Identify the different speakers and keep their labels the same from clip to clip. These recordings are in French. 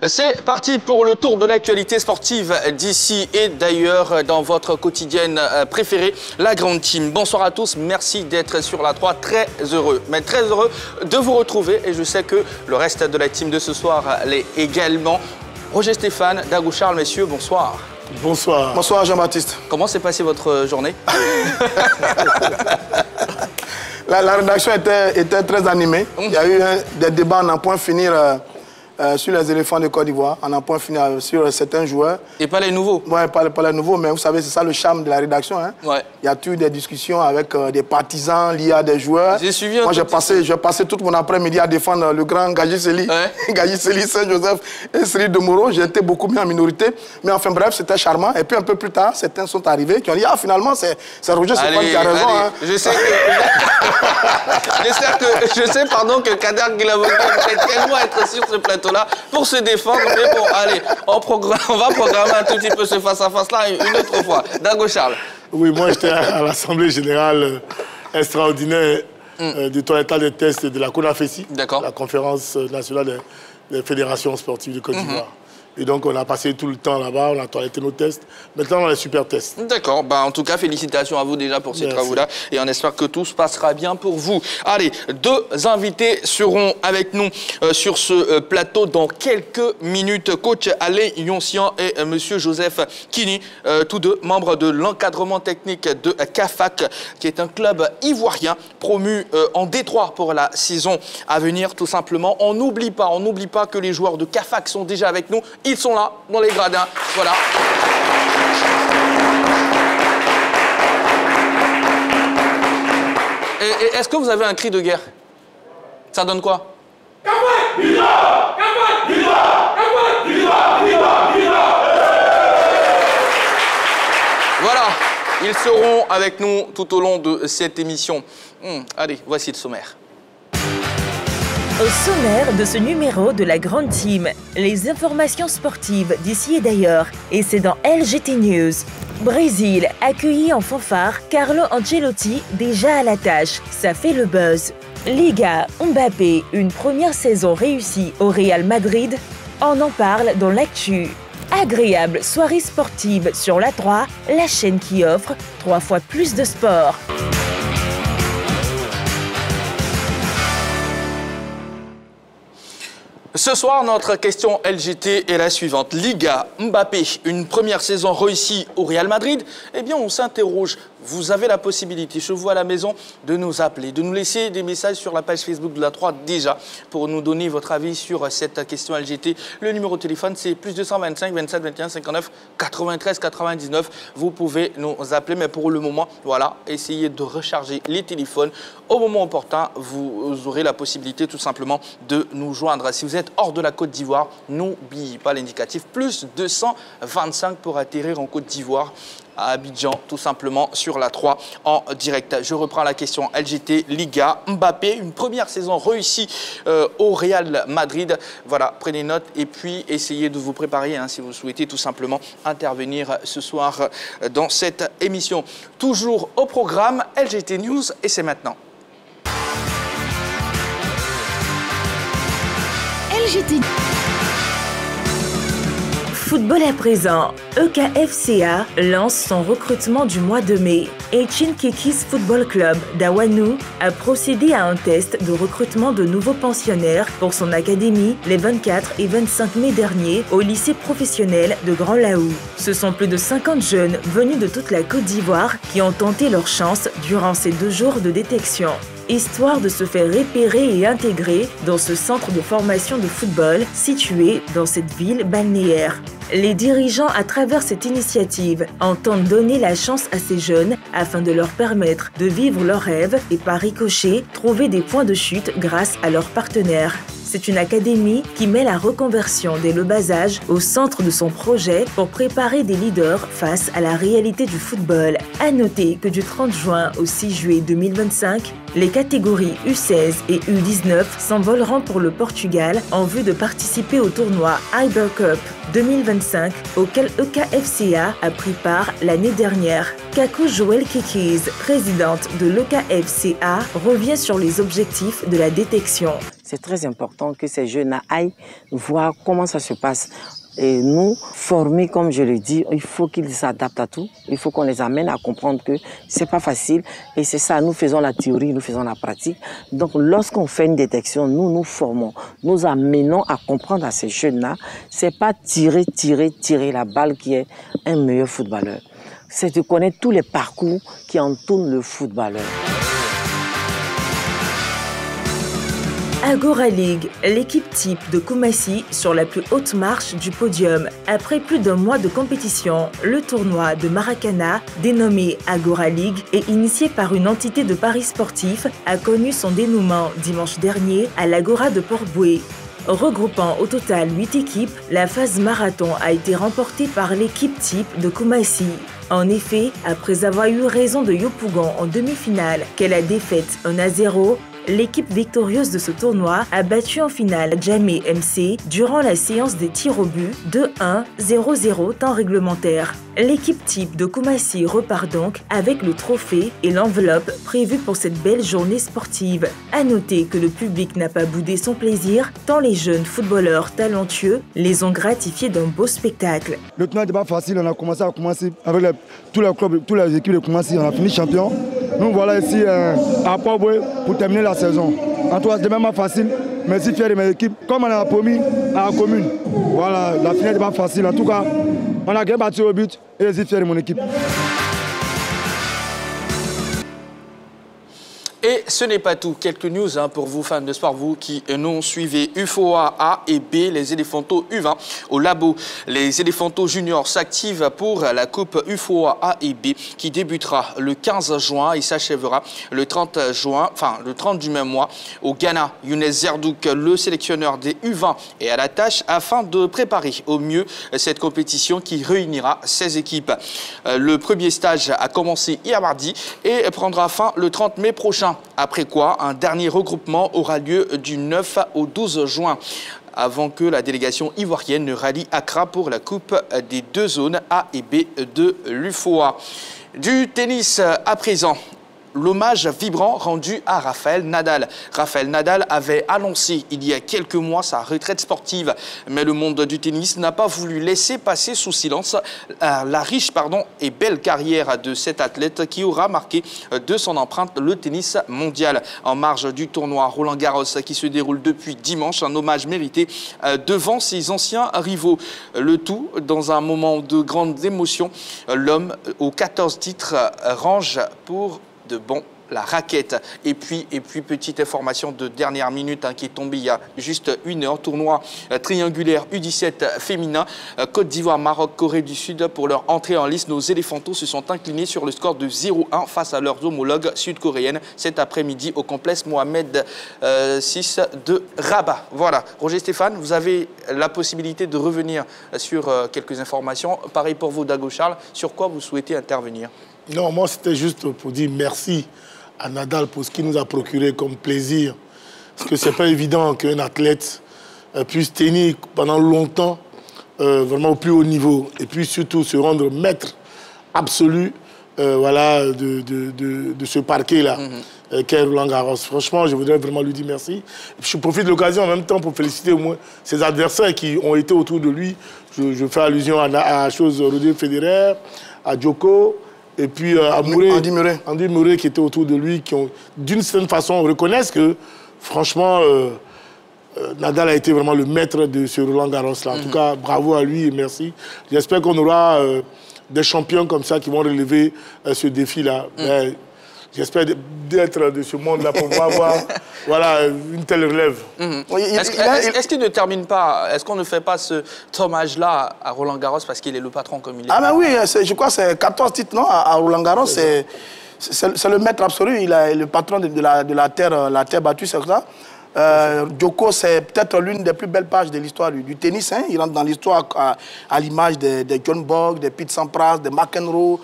Speaker 1: C'est parti pour le tour de l'actualité sportive d'ici et d'ailleurs dans votre quotidienne préférée, la Grande Team. Bonsoir à tous, merci d'être sur la 3, très heureux de vous retrouver et je sais que le reste de la team de ce soir l'est également. Roger Stéphane, Dago Charles, messieurs, bonsoir.
Speaker 2: Bonsoir.
Speaker 3: Bonsoir Jean-Baptiste.
Speaker 1: Comment s'est passée votre journée?
Speaker 3: La rédaction était très animée. Il y a eu des débats en un point finir sur les éléphants de Côte d'Ivoire, en un point finir sur certains joueurs.
Speaker 1: Et pas les nouveaux?
Speaker 3: Oui, pas les nouveaux, mais vous savez, c'est ça le charme de la rédaction. Hein.
Speaker 1: Ouais.
Speaker 3: Il y a eu des discussions avec des partisans liés à des joueurs.
Speaker 1: J'ai suivi
Speaker 3: Moi, j'ai passé tout mon après-midi à défendre le grand Gadji Sely, Gadji Sely, Saint-Joseph et Sely de Moreau. J'étais beaucoup mis en minorité. Mais enfin, bref, c'était charmant. Et puis, un peu plus tard, certains sont arrivés qui ont dit « Ah, finalement, c'est Roger Stéphane qui a raison. Hein. »
Speaker 1: Je sais que Kader Guilavogi va tellement être sur ce plateau-là pour se défendre. Mais bon, allez, on va programmer un tout petit peu ce face-à-face-là une autre fois. Dago Charles.
Speaker 2: Oui, moi j'étais à l'Assemblée générale extraordinaire du toilettage des tests de la CONAFESI, la conférence nationale des fédérations sportives de Côte d'Ivoire. Et donc, on a passé tout le temps là-bas, on a toiletté nos tests. Maintenant, on a les super tests.
Speaker 1: D'accord. En tout cas, félicitations à vous déjà pour ces travaux-là. Et on espère que tout se passera bien pour vous. Allez, deux invités seront avec nous sur ce plateau dans quelques minutes. Coach Alain Yoncian et Monsieur Joseph Kini, tous deux membres de l'encadrement technique de CAFAC, qui est un club ivoirien promu en D3 pour la saison à venir, tout simplement. On n'oublie pas que les joueurs de CAFAC sont déjà avec nous. Ils sont là, dans les gradins. Voilà. Et est-ce que vous avez un cri de guerre? Ça donne quoi? Voilà. Ils seront avec nous tout au long de cette émission. Allez, voici le sommaire.
Speaker 4: Au sommaire de ce numéro de la Grande Team, les informations sportives d'ici et d'ailleurs, et c'est dans LGT News. Brésil, accueilli en fanfare, Carlo Ancelotti déjà à la tâche, ça fait le buzz. Liga, Mbappé, une première saison réussie au Real Madrid, on en parle dans l'actu. Agréable soirée sportive sur la 3, la chaîne qui offre 3 fois plus de sport.
Speaker 1: Ce soir, notre question LGT est la suivante. Liga, Mbappé, une première saison réussie au Real Madrid? Eh bien, on s'interroge. Vous avez la possibilité, chez vous à la maison, de nous appeler, de nous laisser des messages sur la page Facebook de la 3 déjà pour nous donner votre avis sur cette question LGT. Le numéro de téléphone, c'est plus 225 27 21 59 93 99. Vous pouvez nous appeler, mais pour le moment, voilà, essayez de recharger les téléphones. Au moment opportun, vous aurez la possibilité tout simplement de nous joindre. Si vous êtes hors de la Côte d'Ivoire, n'oubliez pas l'indicatif, plus 225 pour atterrir en Côte d'Ivoire, à Abidjan, tout simplement, sur la 3 en direct. Je reprends la question LGT, Liga, Mbappé, une première saison réussie au Real Madrid. Voilà, prenez note et puis essayez de vous préparer si vous souhaitez tout simplement intervenir ce soir dans cette émission. Toujours au programme LGT News et c'est maintenant.
Speaker 4: LGT. Football à présent, EKFCA lance son recrutement du mois de mai. Echin Kekis Football Club d'Awanou a procédé à un test de recrutement de nouveaux pensionnaires pour son académie les 24 et 25 mai dernier au lycée professionnel de Grand Laou. Ce sont plus de 50 jeunes venus de toute la Côte d'Ivoire qui ont tenté leur chance durant ces 2 jours de détection, histoire de se faire repérer et intégrer dans ce centre de formation de football situé dans cette ville balnéaire. Les dirigeants, à travers cette initiative, entendent donner la chance à ces jeunes afin de leur permettre de vivre leurs rêves et par ricochet, trouver des points de chute grâce à leurs partenaires. C'est une académie qui met la reconversion dès le bas âge au centre de son projet pour préparer des leaders face à la réalité du football. À noter que du 30 juin au 6 juillet 2025, les catégories U16 et U19 s'envoleront pour le Portugal en vue de participer au tournoi Iber Cup 2025 auquel EKFCA a pris part l'année dernière. Kakou Joël Kekis, présidente de l'EKFCA, revient sur les objectifs de la détection.
Speaker 5: c'est très important que ces jeunes aillent voir comment ça se passe. Et nous, former, comme je le dis, il faut qu'ils s'adaptent à tout. Il faut qu'on les amène à comprendre que c'est pas facile. Et c'est ça, nous faisons la théorie, nous faisons la pratique. Donc, lorsqu'on fait une détection, nous formons. Nous amenons à comprendre à ces jeunes-là, c'est pas tirer la balle qui est un meilleur footballeur. C'est de connaître tous les parcours qui entourent le footballeur.
Speaker 4: Agora League, l'équipe type de Koumassi sur la plus haute marche du podium. Après plus d'un mois de compétition, le tournoi de Maracana, dénommé Agora League et initié par une entité de paris sportifs, a connu son dénouement dimanche dernier à l'Agora de Port-Bouët. Regroupant au total 8 équipes, la phase marathon a été remportée par l'équipe type de Koumassi. En effet, après avoir eu raison de Yopougon en demi-finale, qu'elle a défaite 1-0, l'équipe victorieuse de ce tournoi a battu en finale Djamé MC durant la séance des tirs au but 2-1, 0-0 temps réglementaire. L'équipe type de Koumassi repart donc avec le trophée et l'enveloppe prévue pour cette belle journée sportive. À noter que le public n'a pas boudé son plaisir, tant les jeunes footballeurs talentueux les ont gratifiés d'un beau spectacle.
Speaker 6: Le tournoi n'était pas facile, on a commencé avec tous les clubs, toutes les équipes de Koumassi, on a fini champion. Nous voilà ici à Port-Bouët pour terminer la saison. En tout cas, c'était même pas facile. Merci fier de mes équipes. Comme on a promis à la commune, voilà, la finale n'était pas facile. En tout cas, on a bien battu au but et je suis fier de mon équipe.
Speaker 1: Et ce n'est pas tout. Quelques news pour vous, fans de sport, vous qui nous suivez. UFOA A et B, les éléphantos U20 au labo. Les éléphantos juniors s'activent pour la coupe UFOA A et B qui débutera le 15 juin et s'achèvera le 30 juin, enfin le 30 du même mois au Ghana. Younes Zerdouk, le sélectionneur des U20, est à la tâche afin de préparer au mieux cette compétition qui réunira 16 équipes. Le premier stage a commencé hier mardi et prendra fin le 30 mai prochain. Après quoi, un dernier regroupement aura lieu du 9 au 12 juin, avant que la délégation ivoirienne ne rallie Accra pour la coupe des deux zones A et B de l'UFOA. Du tennis à présent. L'hommage vibrant rendu à Rafael Nadal. Rafael Nadal avait annoncé il y a quelques mois sa retraite sportive, mais le monde du tennis n'a pas voulu laisser passer sous silence la riche et belle carrière de cet athlète qui aura marqué de son empreinte le tennis mondial. En marge du tournoi Roland-Garros qui se déroule depuis dimanche, un hommage mérité devant ses anciens rivaux. Le tout dans un moment de grande émotion. L'homme aux 14 titres range pour de bon la raquette. Et puis petite information de dernière minute qui est tombée il y a juste 1 heure. Tournoi triangulaire U17 féminin. Côte d'Ivoire, Maroc, Corée du Sud pour leur entrée en liste. Nos éléphantos se sont inclinés sur le score de 0-1 face à leurs homologues sud-coréennes cet après-midi au complexe Mohamed VI de Rabat. Voilà. Roger Stéphane, vous avez la possibilité de revenir sur quelques informations. Pareil pour vous, Dago Charles. Sur quoi vous souhaitez intervenir?
Speaker 2: Non, moi, c'était juste pour dire merci à Nadal pour ce qu'il nous a procuré comme plaisir. Parce que ce n'est pas évident qu'un athlète puisse tenir pendant longtemps, vraiment au plus haut niveau, et puis surtout se rendre maître absolu voilà, de ce parquet-là, qu'est Roland-Garros. Franchement, je voudrais vraiment lui dire merci. Je profite de l'occasion en même temps pour féliciter au moins ses adversaires qui ont été autour de lui. Je fais allusion à Roger Federer, à Djoko, et puis Andy Murray qui était autour de lui, qui ont d'une certaine façon reconnaissent que franchement Nadal a été vraiment le maître de ce Roland-Garros-là. En tout cas, bravo à lui et merci. J'espère qu'on aura des champions comme ça qui vont relever ce défi-là. J'espère d'être de ce monde-là pour pouvoir avoir voilà, une telle relève.
Speaker 1: Est-ce qu'il ne termine pas, est-ce qu'on ne fait pas cet hommage-là à Roland-Garros parce qu'il est le patron comme il est?
Speaker 3: Ah ben oui, je crois que c'est 14 titres, non, à Roland-Garros. C'est le maître absolu, il est le patron de la terre battue, c'est ça. Djoko, c'est peut-être l'une des plus belles pages de l'histoire du tennis. Hein. Il rentre dans l'histoire à l'image de John Borg, de Pete Sampras, de McEnroe,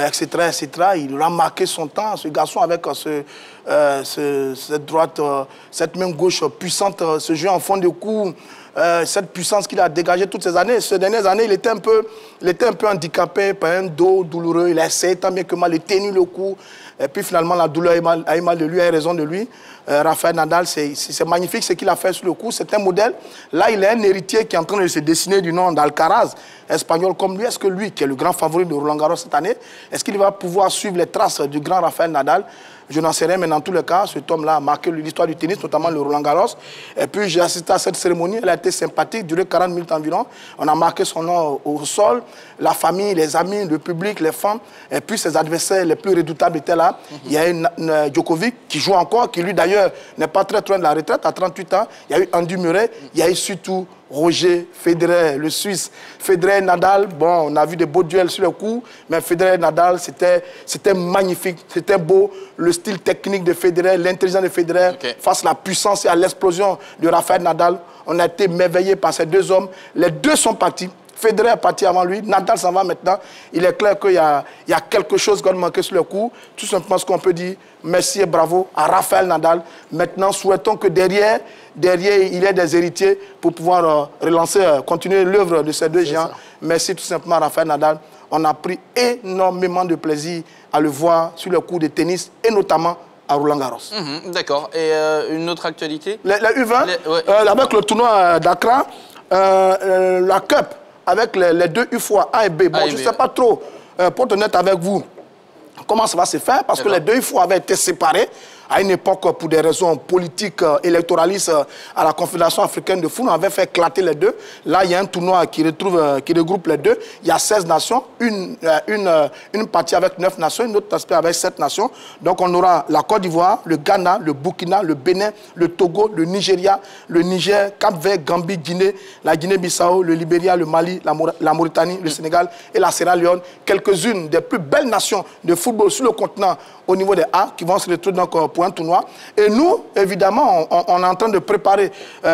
Speaker 3: etc., etc. Il a marqué son temps, ce garçon, avec cette droite, cette main gauche puissante, ce jeu en fond de cou, cette puissance qu'il a dégagée toutes ces années. Ces dernières années, il était un peu handicapé par un dos douloureux. Il a essayé tant bien que mal de tenir le coup. Et puis finalement, la douleur a eu mal de lui, a eu raison de lui. Rafael Nadal, c'est magnifique ce qu'il a fait sur le coup. C'est un modèle. Là, il est un héritier qui est en train de se dessiner du nom d'Alcaraz, espagnol comme lui. Est-ce que lui, qui est le grand favori de Roland Garros cette année, est-ce qu'il va pouvoir suivre les traces du grand Rafael Nadal? Je n'en sais rien, mais dans tous les cas, cet homme-là a marqué l'histoire du tennis, notamment le Roland Garros. Et puis, j'ai assisté à cette cérémonie. Elle a été sympathique, duré 40 minutes environ. On a marqué son nom au sol. La famille, les amis, le public, les fans. Et puis, ses adversaires les plus redoutables étaient là. Il y a eu Djokovic qui joue encore, qui lui, d'ailleurs, n'est pas très loin de la retraite, à 38 ans. Il y a eu Andy Murray. Il y a eu surtout Roger Federer, le Suisse. Federer, Nadal, bon, on a vu des beaux duels sur le coup, mais Federer, Nadal, c'était magnifique, c'était beau. Le style technique de Federer, l'intelligence de Federer, face à la puissance et à l'explosion de Rafael Nadal. On a été merveillés par ces deux hommes. Les deux sont partis. Federer est parti avant lui, Nadal s'en va maintenant. Il est clair qu'il y a quelque chose qu'on manquait sur le coup. Tout simplement ce qu'on peut dire, merci et bravo à Rafael Nadal. Maintenant, souhaitons que derrière, il y ait des héritiers pour pouvoir relancer, continuer l'œuvre de ces deux géants. Merci tout simplement à Rafael Nadal. On a pris énormément de plaisir à le voir sur le coup de tennis et notamment à Roland Garros.
Speaker 1: D'accord. Et une autre actualité?
Speaker 3: La U20, avec le tournoi d'Accra, la Cup, avec les deux UFOA A et B. Bon, je ne sais pas trop, pour être honnête avec vous, comment ça va se faire, parce que les deux UFOA avaient été séparés à une époque pour des raisons politiques électoralistes à la Confédération africaine de foot. On avait fait éclater les deux. Là, il y a un tournoi qui regroupe les deux. Il y a 16 nations, une partie avec 9 nations, une autre aspect avec 7 nations. Donc, on aura la Côte d'Ivoire, le Ghana, le Burkina, le Bénin, le Togo, le Nigeria, le Niger, Cap-Vert, Gambie, Guinée, la Guinée-Bissau, le Libéria, le Mali, la Mauritanie, le Sénégal et la Sierra Leone. Quelques-unes des plus belles nations de football sur le continent au niveau des A qui vont se retrouver donc pour un tournoi. Et nous, évidemment, on est en train de préparer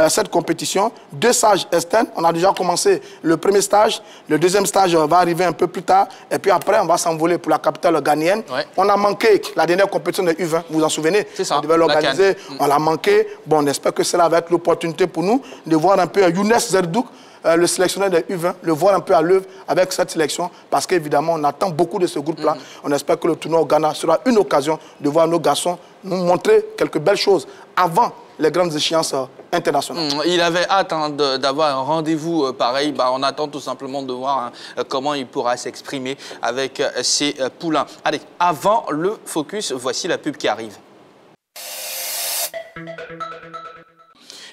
Speaker 3: cette compétition. 2 stages externes. On a déjà commencé le premier stage. Le deuxième stage va arriver un peu plus tard. Et puis après, on va s'envoler pour la capitale ghanéenne. On a manqué la dernière compétition de U20. Vous vous en souvenez?
Speaker 1: C'est ça.
Speaker 3: On devait l'organiser. On l'a manqué. Bon, on espère que cela va être l'opportunité pour nous de voir un peu Younes Zerdouk, le sélectionneur des U20, le voir un peu à l'œuvre avec cette sélection, parce qu'évidemment, on attend beaucoup de ce groupe-là. On espère que le tournoi au Ghana sera une occasion de voir nos garçons nous montrer quelques belles choses avant les grandes échéances internationales.
Speaker 1: Il avait hâte d'avoir un rendez-vous pareil. On attend tout simplement de voir comment il pourra s'exprimer avec ses poulains. Allez, avant le focus, voici la pub qui arrive.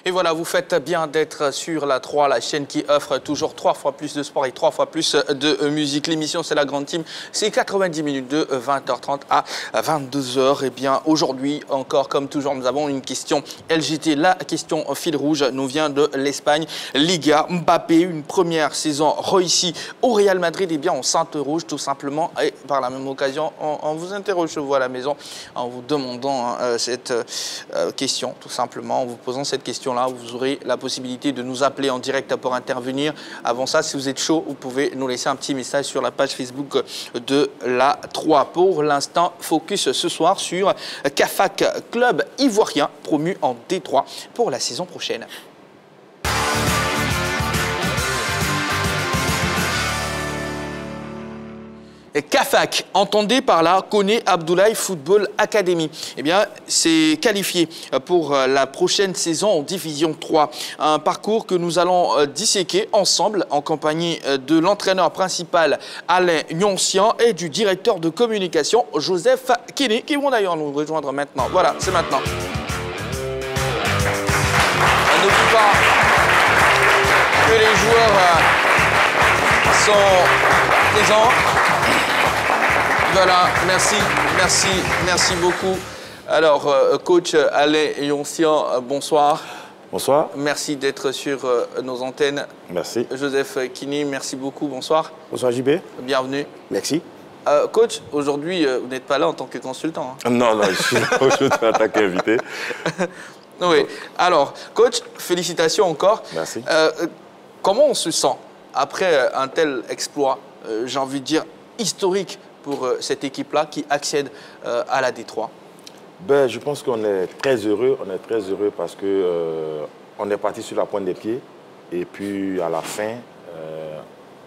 Speaker 1: Et voilà, vous faites bien d'être sur la 3, la chaîne qui offre toujours 3 fois plus de sport et 3 fois plus de musique. L'émission, c'est la Grande Team. C'est 90 minutes de 20h30 à 22h. Et bien, aujourd'hui, encore comme toujours, nous avons une question LGT. La question fil rouge nous vient de l'Espagne. Liga, Mbappé, une première saison réussie au Real Madrid. Et bien, on s'interroge tout simplement. Et par la même occasion, on vous interroge chez vous à la maison en vous demandant cette question, tout simplement, en vous posant cette question. Là, vous aurez la possibilité de nous appeler en direct pour intervenir. Avant ça, si vous êtes chaud, vous pouvez nous laisser un petit message sur la page Facebook de la 3. Pour l'instant, focus ce soir sur CAFAC, club ivoirien promu en D3 pour la saison prochaine. CAFAC, entendez par là, Koné Abdoulaye Football Academy. Eh bien, c'est qualifié pour la prochaine saison en Division 3. Un parcours que nous allons disséquer ensemble en compagnie de l'entraîneur principal Alain Nyoncian et du directeur de communication Joseph Kini, qui vont d'ailleurs nous rejoindre maintenant. Voilà, c'est maintenant. On n'oublie pas que les joueurs sont présents. Voilà, merci beaucoup. Alors, coach Alain Nyoncian, bonsoir.
Speaker 7: Bonsoir.
Speaker 1: Merci d'être sur nos antennes.
Speaker 7: Merci.
Speaker 1: Joseph Kini, merci beaucoup, bonsoir.
Speaker 7: Bonsoir JB.
Speaker 1: Bienvenue.
Speaker 7: Merci.
Speaker 1: Coach, aujourd'hui, vous n'êtes pas là en tant que consultant. Hein.
Speaker 7: Non, je suis là aujourd'hui en tant qu'invité.
Speaker 1: Oui. Alors, coach, félicitations encore.
Speaker 7: Merci.
Speaker 1: Comment on se sent après un tel exploit, j'ai envie de dire, historique pour cette équipe-là qui accède à la D3?
Speaker 7: Je pense qu'on est très heureux. On est très heureux parce qu'on est parti sur la pointe des pieds. Et puis, à la fin,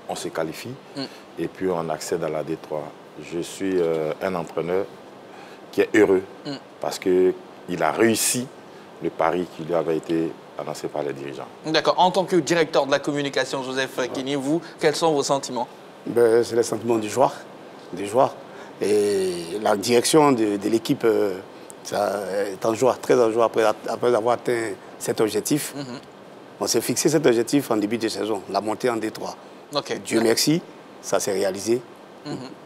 Speaker 7: on se qualifie. Et puis, on accède à la D3. Je suis un entraîneur qui est heureux parce qu'il a réussi le pari qui lui avait été annoncé par les dirigeants.
Speaker 1: D'accord. En tant que directeur de la communication, Joseph Kini, vous, quels sont vos sentiments?
Speaker 8: C'est les sentiments du joueur. Et la direction de l'équipe est en joie, très en joie après avoir atteint cet objectif. On s'est fixé cet objectif en début de saison, la montée en D3. Dieu merci, ça s'est réalisé.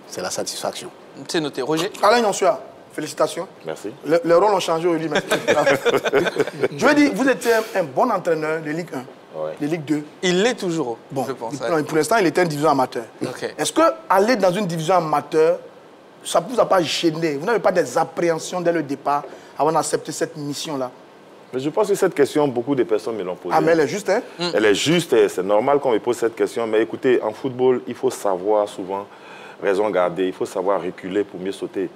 Speaker 8: C'est la satisfaction.
Speaker 1: C'est noté. Roger?
Speaker 3: Alain Yonsua, félicitations.
Speaker 7: Merci.
Speaker 3: Les rôles ont changé aujourd'hui. Je veux dire, vous étiez un bon entraîneur de Ligue 1, de Ligue 2.
Speaker 1: Il l'est toujours,
Speaker 3: bon,
Speaker 1: je pense.
Speaker 3: Pour l'instant, il était en division amateur. Est-ce qu'aller dans une division amateur, ça ne vous a pas gêné? Vous n'avez pas des appréhensions dès le départ avant d'accepter cette mission-là?
Speaker 7: Mais je pense que cette question, beaucoup de personnes me l'ont posée.
Speaker 3: Ah, mais elle est juste, hein?
Speaker 7: Elle est juste, c'est normal qu'on me pose cette question. Mais écoutez, en football, il faut savoir souvent raison garder, il faut savoir reculer pour mieux sauter.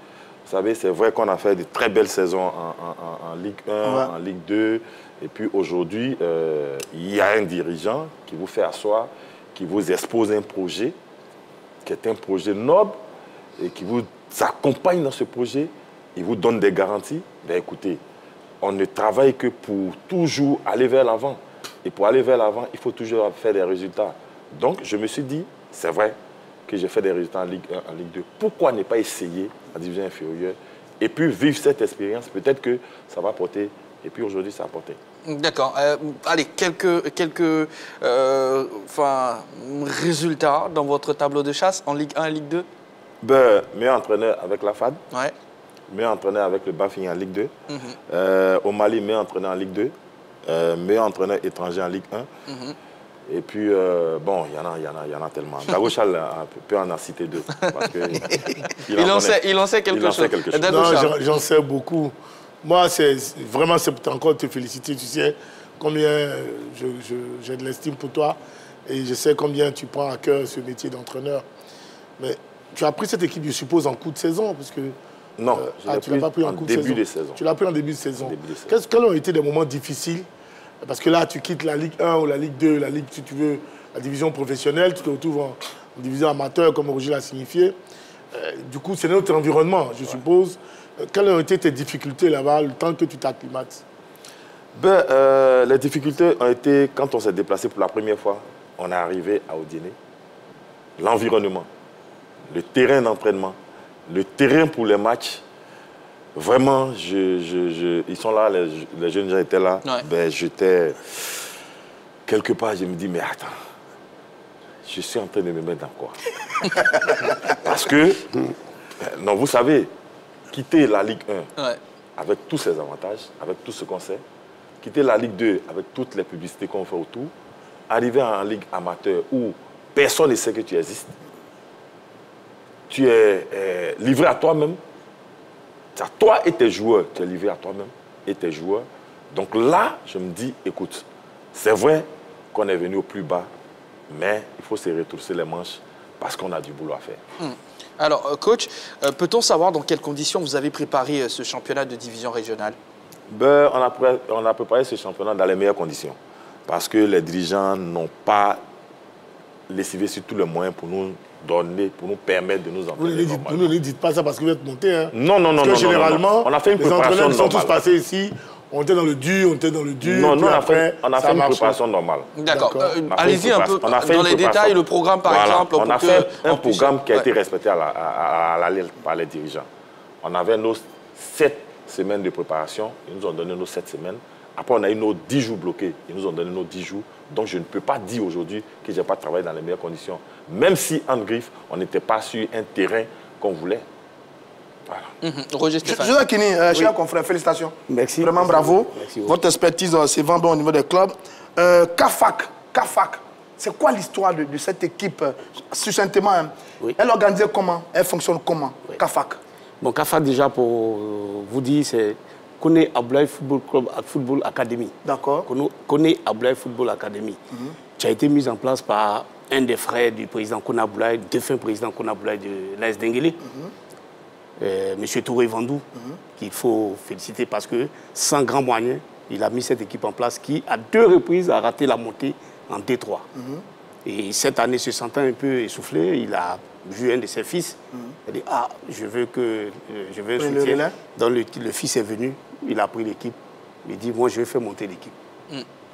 Speaker 7: Vous savez, c'est vrai qu'on a fait de très belles saisons en Ligue 1, en Ligue 2. Et puis aujourd'hui, il y a un dirigeant qui vous fait asseoir, qui vous expose un projet, qui est un projet noble, et qui vous accompagne dans ce projet, il vous donne des garanties. Ben écoutez, on ne travaille que pour toujours aller vers l'avant. Et pour aller vers l'avant, il faut toujours faire des résultats. Donc, je me suis dit, c'est vrai que j'ai fait des résultats en Ligue 1, en Ligue 2. Pourquoi ne pas essayer en division inférieure et puis vivre cette expérience? Peut-être que ça va porter. Et puis aujourd'hui, ça a porté.
Speaker 1: D'accord. Allez, quelques résultats dans votre tableau de chasse en Ligue 1 et Ligue 2?
Speaker 7: Ben, meilleur entraîneur avec la FAD.
Speaker 1: Ouais.
Speaker 7: Meilleur entraîneur avec le Bafing en Ligue 2. Au Mali, meilleur entraîneur en Ligue 2. Meilleur entraîneur étranger en Ligue 1. Et puis, bon, il y en a tellement. Dagochal peut en citer deux. Parce que
Speaker 1: il en sait quelque chose.
Speaker 2: Non, j'en sais beaucoup. Moi, c'est vraiment, c'est encore te féliciter. Tu sais combien j'ai de l'estime pour toi. Et je sais combien tu prends à cœur ce métier d'entraîneur. Mais tu as pris cette équipe, je suppose, en coup de saison, parce que...
Speaker 7: Non, tu ne l'as pas pris en début de saison.
Speaker 2: Tu l'as pris en début de saison. Quels ont été des moments difficiles? Parce que là, tu quittes la Ligue 1 ou la Ligue 2, la Ligue, si tu veux, la division professionnelle, tu te retrouves en division amateur, comme Roger l'a signifié. Du coup, c'est notre environnement, je suppose. Quelles ont été tes difficultés là-bas, le temps que tu t'acclimates?
Speaker 7: Les difficultés ont été quand on s'est déplacé pour la première fois. On est arrivé à Odiné. L'environnement, le terrain d'entraînement, le terrain pour les matchs. Vraiment, ils sont là, les jeunes gens étaient là. Ouais. Ben, j'étais quelque part, je me dis, mais attends, je suis en train de me mettre dans quoi? Parce que, non, vous savez, quitter la Ligue 1 avec tous ses avantages, avec tout ce qu'on sait, quitter la Ligue 2 avec toutes les publicités qu'on fait autour, arriver en Ligue amateur où personne ne sait que tu existes, tu es livré à toi-même. Toi et tes joueurs, tu es livré à toi-même et tes joueurs. Donc là, je me dis, écoute, c'est vrai qu'on est venu au plus bas, mais il faut se retrousser les manches parce qu'on a du boulot à faire.
Speaker 1: Alors, coach, peut-on savoir dans quelles conditions vous avez préparé ce championnat de division régionale?
Speaker 7: Ben, on a préparé ce championnat dans les meilleures conditions parce que les dirigeants n'ont pas lessivé sur tous les moyens pour nous donner, pour nous permettre de nous entraîner.
Speaker 2: Vous ne dites pas ça parce que vous êtes monté. Hein.
Speaker 7: Non.
Speaker 2: Parce que généralement,
Speaker 7: on a fait une préparation
Speaker 2: les entraîneurs qui sont
Speaker 7: normale.
Speaker 2: tous passés ici, on était dans le dur,
Speaker 7: Non, on a fait une préparation normale.
Speaker 1: D'accord. Allez-y un peu dans les détails, le programme par exemple.
Speaker 7: On a fait un programme qui a été respecté par les dirigeants. On avait nos 7 semaines de préparation, ils nous ont donné nos 7 semaines. Après, on a eu nos 10 jours bloqués, ils nous ont donné nos 10 jours. Donc, je ne peux pas dire aujourd'hui que je n'ai pas travaillé dans les meilleures conditions. Même si, en griffe, on n'était pas sur un terrain qu'on voulait. Voilà.
Speaker 1: Roger Stéphane.
Speaker 3: Joseph Kini, cher confrère, félicitations.
Speaker 8: Merci.
Speaker 3: Vraiment bravo.
Speaker 8: Merci.
Speaker 3: Votre expertise s'est vendue au niveau des clubs. CAFAC, c'est quoi l'histoire de cette équipe succinctement? Hein?
Speaker 8: Oui.
Speaker 3: Elle est organisée comment? Elle fonctionne comment? Oui. CAFAC.
Speaker 8: Bon, CAFAC, déjà, pour vous dire, c'est Koné Abdoulaye Football Club Football Academy.
Speaker 3: D'accord.
Speaker 8: Koné Abdoulaye Football Academy. Qui a été mise en place par un des frères du président Koné Abdoulaye, défunt président Koné Abdoulaye de l'AS Denguélé, M. Touré Vandou, qu'il faut féliciter parce que, sans grand moyen, il a mis cette équipe en place qui, à 2 reprises, a raté la montée en D3. Et cette année, se sentant un peu essoufflé, il a vu un de ses fils. Il a dit, ah, je veux un soutien. Donc le fils est venu, il a pris l'équipe. Il dit, moi, je vais faire monter l'équipe.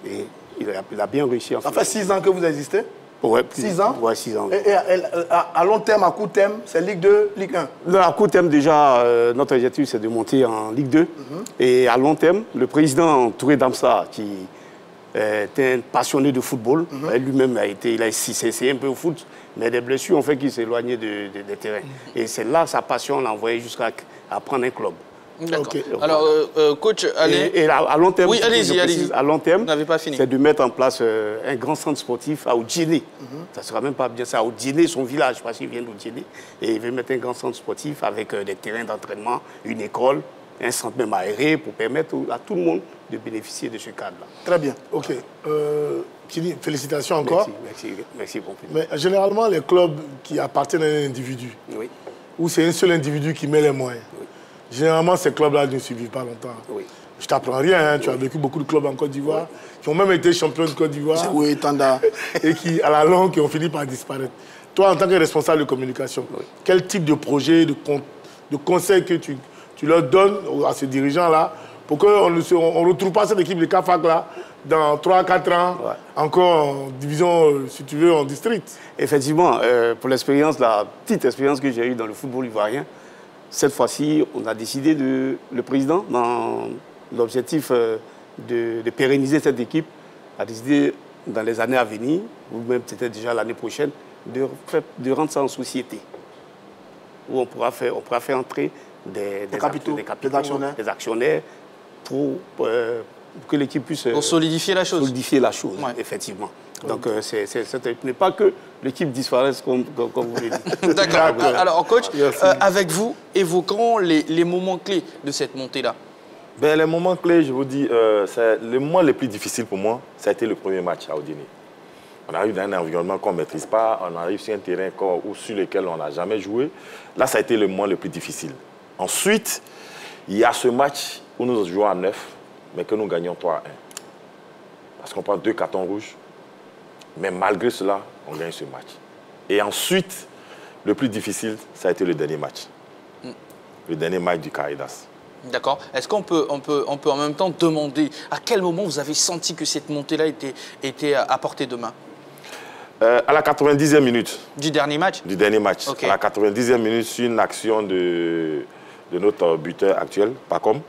Speaker 8: Et il a bien réussi.
Speaker 3: Ça fait 6 ans que vous existez?
Speaker 8: Ouais,
Speaker 3: 6 ans?
Speaker 8: Ouais, 6 ans.
Speaker 3: Et à long terme, à court terme, c'est Ligue 2, Ligue 1?
Speaker 8: Non, à court terme, déjà, notre objectif, c'est de monter en Ligue 2. Et à long terme, le président Touré Damsa, qui était un passionné de football, lui-même il a essayé un peu au foot, mais des blessures ont fait qu'il s'est éloigné des terrains. Et c'est là sa passion l'a envoyé jusqu'à prendre un club.
Speaker 1: D'accord. Okay. Alors, coach, allez.
Speaker 8: Et à long terme,
Speaker 1: oui, allez-y.
Speaker 8: À long terme,
Speaker 1: c'est
Speaker 8: de mettre en place un grand centre sportif à Oudjéné. Ça ne sera même pas bien ça. Oudjéné, son village, parce qu'il vient d'Oudjéné. Et il veut mettre un grand centre sportif avec des terrains d'entraînement, une école, un centre même aéré pour permettre à tout le monde de bénéficier de ce cadre-là.
Speaker 2: Très bien. OK. Kili, félicitations encore.
Speaker 8: Merci beaucoup.
Speaker 2: Mais généralement, les clubs qui appartiennent à un individu, où c'est un seul individu qui met les moyens, généralement, ces clubs-là ne survivent pas longtemps. Je t'apprends rien, hein. Tu as vécu beaucoup de clubs en Côte d'Ivoire, qui ont même été champions de Côte d'Ivoire.
Speaker 3: Oui, Tanda.
Speaker 2: Et qui, à la longue, qui ont fini par disparaître. Toi, en tant que responsable de communication, quel type de projet, de conseils que tu leur donnes à ces dirigeants-là pour qu'on ne retrouve pas cette équipe de CAFAC-là dans 3-4 ans, encore en division, si tu veux, en district?
Speaker 8: Effectivement, pour l'expérience, la petite expérience que j'ai eue dans le football ivoirien, cette fois-ci, on a décidé, le président, dans l'objectif de pérenniser cette équipe, a décidé dans les années à venir, ou même peut-être déjà l'année prochaine, de rendre ça en société. Où on pourra faire entrer des capitaux, des actionnaires pour que l'équipe puisse...
Speaker 1: Pour solidifier la chose.
Speaker 8: Solidifier la chose, effectivement. Donc, ce n'est pas que l'équipe disparaisse, comme vous l'avez dit.
Speaker 1: D'accord. Alors, coach, avec vous, évoquons les moments clés de cette montée-là.
Speaker 7: Ben, les moments clés, je vous dis, le moment le plus difficile pour moi, ça a été le premier match à Oudjéné. On arrive dans un environnement qu'on ne maîtrise pas, on arrive sur un terrain sur lequel on n'a jamais joué. Là, ça a été le moment le plus difficile. Ensuite, il y a ce match où nous jouons à 9, mais que nous gagnons 3-1. Parce qu'on prend 2 cartons rouges. Mais malgré cela, on gagne ce match. Et ensuite, le plus difficile, ça a été le dernier match. Le dernier match du Caridas.
Speaker 1: D'accord. Est-ce qu'on peut en même temps demander à quel moment vous avez senti que cette montée-là était à portée de main?
Speaker 7: À la 90e minute.
Speaker 1: Du dernier match? Du
Speaker 7: dernier match. Okay. À la 90e minute, sur une action de notre buteur actuel, Pacom,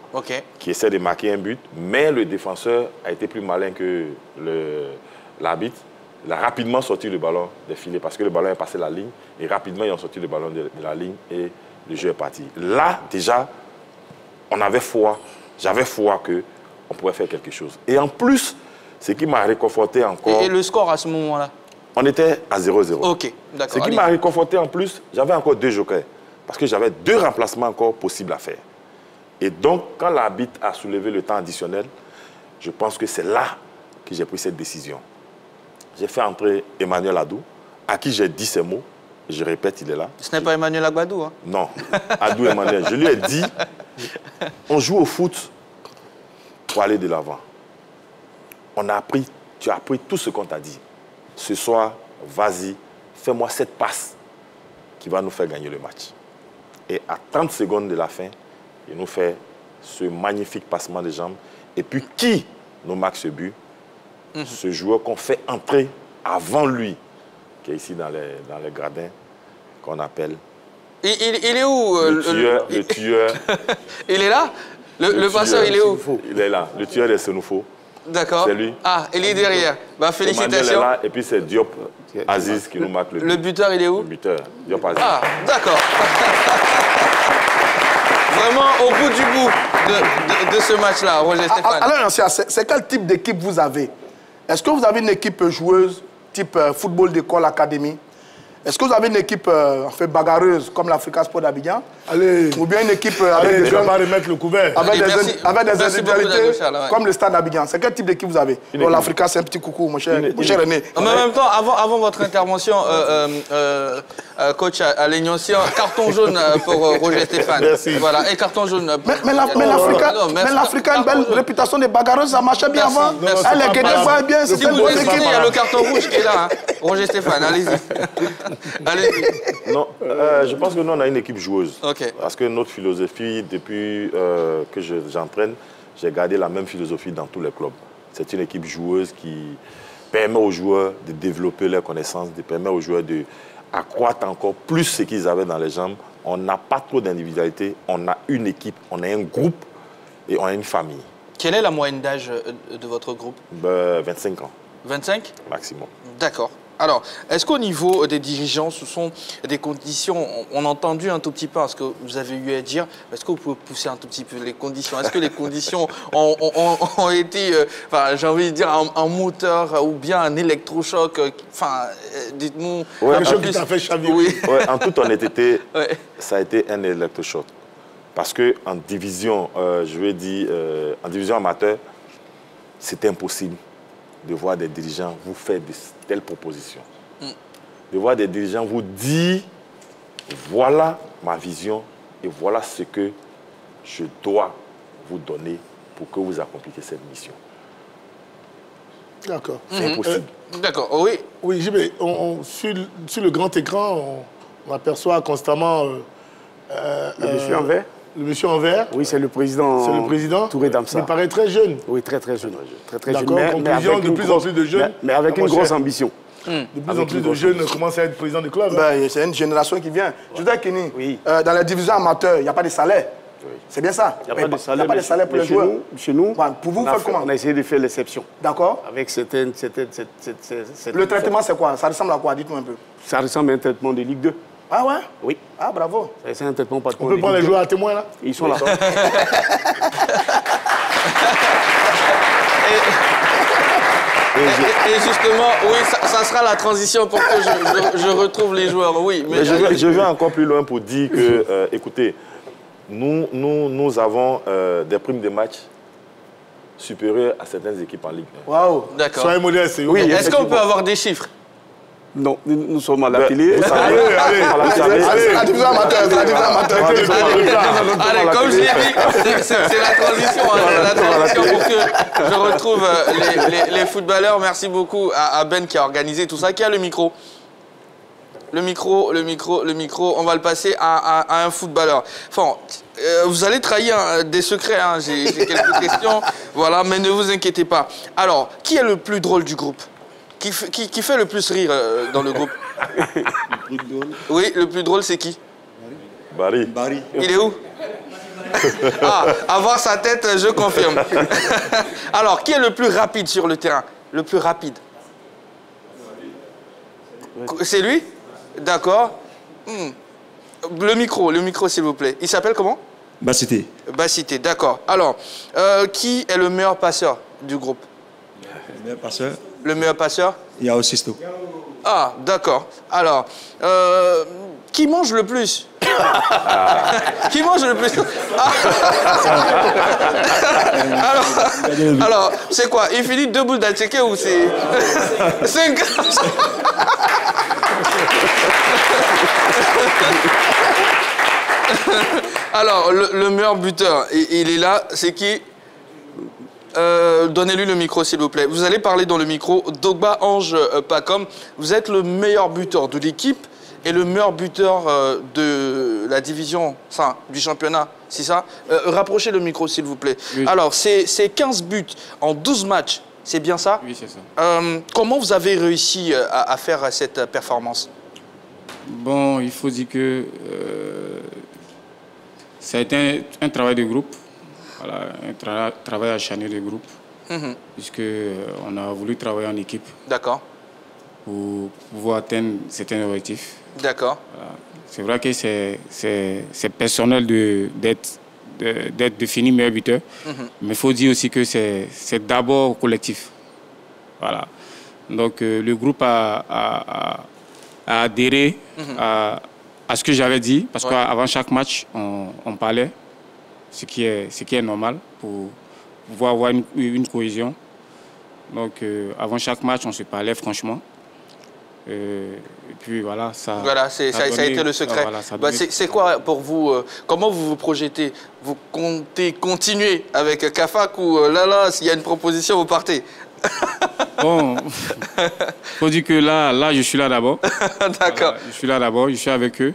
Speaker 7: qui essaie de marquer un but. Mais le défenseur a été plus malin que l'arbitre. Il a rapidement sorti le ballon des filets parce que le ballon est passé la ligne. Et rapidement, ils ont sorti le ballon de la ligne et le jeu est parti. Là, déjà, on avait foi. J'avais foi qu'on pourrait faire quelque chose. Et en plus, ce qui m'a réconforté encore...
Speaker 1: Et le score à ce moment-là?
Speaker 7: On était à 0-0.
Speaker 1: OK, d'accord.
Speaker 7: Ce qui m'a réconforté en plus, j'avais encore 2 jokers. Parce que j'avais 2 remplacements encore possibles à faire. Et donc, quand l'arbitre a soulevé le temps additionnel, je pense que c'est là que j'ai pris cette décision. J'ai fait entrer Emmanuel Adou, à qui j'ai dit ces mots. Je répète, il est là.
Speaker 1: Ce n'est pas Emmanuel Agbadou, hein?
Speaker 7: Non, Adou Emmanuel. Je lui ai dit, on joue au foot pour aller de l'avant. Tu as appris tout ce qu'on t'a dit. Ce soir, vas-y, fais-moi cette passe qui va nous faire gagner le match. Et à 30 secondes de la fin, il nous fait ce magnifique passement de jambes. Et puis, qui nous marque ce but? Ce joueur qu'on fait entrer avant lui, qui est ici dans les gradins, qu'on appelle...
Speaker 1: Il est où
Speaker 7: le tueur.
Speaker 1: Il est là? Le passeur, il est où?
Speaker 7: Il est là, le tueur des Sénoufo.
Speaker 1: D'accord.
Speaker 7: C'est lui.
Speaker 1: Ah, il est derrière. Bah, félicitations.
Speaker 7: Est là, et puis c'est Diop Aziz qui nous marque le but.
Speaker 1: Le buteur, il est où?
Speaker 7: Le buteur, Diop Aziz.
Speaker 1: Ah, d'accord. Vraiment au bout du bout de ce match-là, Roger Stéphane.
Speaker 3: Alors, c'est quel type d'équipe vous avez? Est-ce que vous avez une équipe joueuse, type football d'école, académie? Est-ce que vous avez une équipe bagarreuse comme l'Africa Sport d'Abidjan?
Speaker 2: Allez.
Speaker 3: Ou bien une équipe
Speaker 2: avec des gens pas remettre le couvert.
Speaker 3: Avec des individualités comme le Stade d'Abidjan. C'est quel type d'équipe vous avez? L'Africa, c'est un petit coucou, mon cher René.
Speaker 1: En même temps, avant votre intervention, coach Alignossian, carton jaune pour Roger Stéphane.
Speaker 2: Merci.
Speaker 1: Voilà, et carton jaune.
Speaker 3: Mais l'Africa a une belle réputation de bagarreuse, ça marchait bien avant. Elle est guédée, voit bien.
Speaker 1: Si vous expliquez, il y a le carton rouge qui est là. Roger Stéphane, allez-y.
Speaker 7: Non, je pense que nous, on a une équipe joueuse.
Speaker 1: Okay.
Speaker 7: Parce que notre philosophie, depuis que j'entraîne, j'ai gardé la même philosophie dans tous les clubs. C'est une équipe joueuse qui permet aux joueurs de développer leurs connaissances, de permettre aux joueurs d'accroître encore plus ce qu'ils avaient dans les jambes. On n'a pas trop d'individualité, on a une équipe, on a un groupe et on a une famille.
Speaker 1: Quelle est la moyenne d'âge de votre groupe?
Speaker 7: 25 ans.
Speaker 1: 25?
Speaker 7: Maximum.
Speaker 1: D'accord. Alors, est-ce qu'au niveau des dirigeants, ce sont des conditions, on a entendu un tout petit peu ce que vous avez eu à dire, est-ce que vous pouvez pousser un tout petit peu les conditions? Est-ce que les conditions ont été, j'ai envie de dire, un moteur ou bien un électrochoc? Dites-nous...
Speaker 2: Ouais, quelque chose qui t'a fait chavirer.
Speaker 1: Oui.
Speaker 7: Ouais, en toute honnêteté, ça a été un électrochoc. Parce qu'en division, en division amateur, c'était impossible de voir des dirigeants vous faire de telles propositions. De voir des dirigeants vous dire, voilà ma vision et voilà ce que je dois vous donner pour que vous accomplissiez cette mission.
Speaker 2: D'accord.
Speaker 7: C'est impossible.
Speaker 1: D'accord, oui.
Speaker 2: Oui, sur le grand écran, on aperçoit constamment...
Speaker 8: le monsieur en vert.
Speaker 2: Le monsieur en vert.
Speaker 8: Oui, c'est le président.
Speaker 2: C'est le président.
Speaker 8: Touré Damsa.
Speaker 2: Il paraît très jeune.
Speaker 8: Oui, très jeune. Très jeune.
Speaker 2: D'accord, conclusion, de plus en plus de jeunes.
Speaker 8: Mais avec une grosse ambition.
Speaker 2: De plus en plus de jeunes commencent à être président du club.
Speaker 3: C'est une génération qui vient. Je dis à Kenny, dans la division amateur, il n'y a pas de salaire. C'est bien ça?
Speaker 8: Il n'y a pas de salaire.
Speaker 3: Il n'y a pas de salaire pour les joueurs.
Speaker 8: Chez nous,
Speaker 3: pour vous, faites comment?
Speaker 8: On a essayé de faire l'exception.
Speaker 3: D'accord.
Speaker 8: Avec
Speaker 3: le traitement, c'est quoi? Ça ressemble à quoi? Dites-moi un peu.
Speaker 8: Ça ressemble à un traitement de Ligue 2.
Speaker 3: Ah ouais?
Speaker 8: Oui.
Speaker 3: Ah, bravo.
Speaker 8: C'est un traitement pas de
Speaker 2: On peut prendre les joueurs à témoin, là?
Speaker 8: Ils sont là.
Speaker 1: Et justement, oui, ça sera la transition pour que je retrouve les joueurs, oui.
Speaker 7: Mais je vais encore plus loin pour dire que, écoutez, nous avons des primes de match supérieures à certaines équipes en Ligue 1.
Speaker 3: Waouh.
Speaker 1: D'accord.
Speaker 2: Soyez modeste.
Speaker 1: Oui, est-ce qu'on peut avoir des chiffres?
Speaker 8: Non, nous sommes à la télé.
Speaker 2: Allez,
Speaker 3: la division amateur.
Speaker 1: Allez, comme je l'ai dit, c'est la transition. La transition pour que je retrouve les footballeurs. Merci beaucoup à Ben qui a organisé tout ça. Qui a le micro? Le micro, on va le passer à un footballeur. Enfin, vous allez trahir des secrets, hein. J'ai quelques questions, voilà, mais ne vous inquiétez pas. Alors, qui est le plus drôle du groupe? Qui fait le plus rire dans le groupe? Oui, le plus drôle, c'est qui?
Speaker 7: Barry.
Speaker 1: Il est où? Ah, à voir sa tête, je confirme. Alors, qui est le plus rapide sur le terrain? Le plus rapide? C'est lui? D'accord. Le micro, s'il vous plaît. Il s'appelle comment?
Speaker 9: Bassité.
Speaker 1: Bassité, d'accord. Alors, qui est le meilleur passeur du groupe?
Speaker 9: Le meilleur passeur?
Speaker 1: Le meilleur passeur?
Speaker 9: Yao Sisto.
Speaker 1: Ah, d'accord. Alors, qui mange le plus? Qui mange le plus? Alors, c'est quoi? Il finit 2 boules d'attiqué ou c'est... 5. Alors, le meilleur buteur, il est là, c'est qui? Donnez-lui le micro, s'il vous plaît. Vous allez parler dans le micro. Dogba Ange Pacom, vous êtes le meilleur buteur de l'équipe et le meilleur buteur de la division, du championnat, c'est ça? Rapprochez le micro, s'il vous plaît. Oui. Alors, c'est 15 buts en 12 matchs, c'est bien ça?
Speaker 9: Oui, c'est ça.
Speaker 1: Comment vous avez réussi à faire cette performance?
Speaker 9: Bon, il faut dire que ça a été un travail de groupe. Voilà, un travail acharné de groupe, puisqu'on a voulu travailler en équipe. D'accord. Pour pouvoir atteindre certains objectifs. D'accord. Voilà. C'est vrai que c'est personnel d'être défini meilleur buteur, mais il faut dire aussi que c'est d'abord collectif. Voilà. Donc le groupe a adhéré à à ce que j'avais dit, parce qu'avant chaque match, on parlait, ce qui est normal pour pouvoir avoir une cohésion. Donc, avant chaque match, on se parlait franchement. Et puis voilà, ça
Speaker 1: a été le secret. Voilà, c'est quoi pour vous, comment vous vous projetez? Vous comptez continuer avec Kafak ou là, s'il y a une proposition, vous partez?
Speaker 9: Bon, faut dire que là, je suis là d'abord.
Speaker 1: D'accord.
Speaker 9: Voilà, je suis là d'abord, je suis avec eux.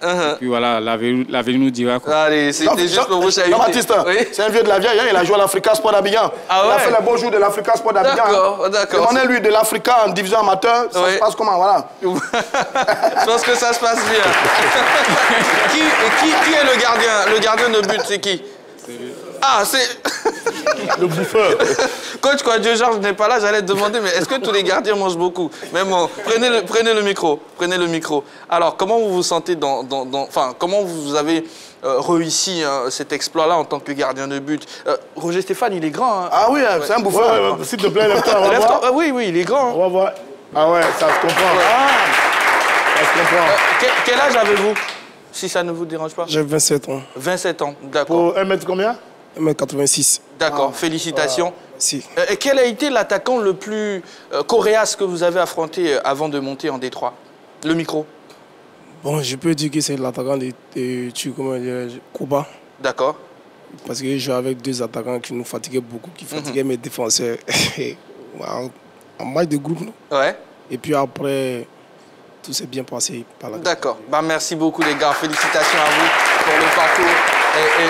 Speaker 9: Et puis voilà, l'avenir nous dira quoi.
Speaker 1: Allez, c'était juste pour vous chahuter.
Speaker 3: Jean-Baptiste, c'est un vieux de la vieille, il a joué à l'Africa Sport d'Abidjan.
Speaker 1: Ah ouais.
Speaker 3: Il a fait les bons jours de l'Africa Sport d'Abidjan.
Speaker 1: D'accord.
Speaker 3: Demandez-lui de l'Africa en division amateur, ça se passe comment, voilà.
Speaker 1: Je pense que ça se passe bien. qui est le gardien? Le gardien de but, c'est qui? Ah, c'est...
Speaker 2: Le bouffeur.
Speaker 1: Coach, quand Dieu Georges n'est pas là, j'allais te demander, mais est-ce que tous les gardiens mangent beaucoup? Mais bon, prenez le micro. Prenez le micro. Alors, comment vous vous sentez enfin, comment vous avez réussi cet exploit-là en tant que gardien de but? Roger Stéphane, il est grand. Hein.
Speaker 3: Ah oui, c'est un bouffeur.
Speaker 2: S'il te plaît, lève-toi, on va voir.
Speaker 1: Oui, il est grand.
Speaker 2: On va voir. Ah ouais, ça se comprend. Ça se comprend.
Speaker 1: Quel âge avez-vous, si ça ne vous dérange pas?
Speaker 10: J'ai 27 ans.
Speaker 1: 27 ans, d'accord.
Speaker 2: Pour 1 mètre combien?
Speaker 10: 1m86.
Speaker 1: D'accord, félicitations.
Speaker 10: Si.
Speaker 1: Quel a été l'attaquant le plus coriace que vous avez affronté avant de monter en Détroit? Le micro.
Speaker 10: Bon, je peux dire que c'est l'attaquant de Kuba.
Speaker 1: D'accord.
Speaker 10: Parce que je jouais avec deux attaquants qui nous fatiguaient beaucoup, qui fatiguaient mes défenseurs en match de groupe.
Speaker 1: Ouais.
Speaker 10: Et puis après, tout s'est bien passé par là.
Speaker 1: D'accord. Merci beaucoup les gars. Félicitations à vous pour le parcours. Et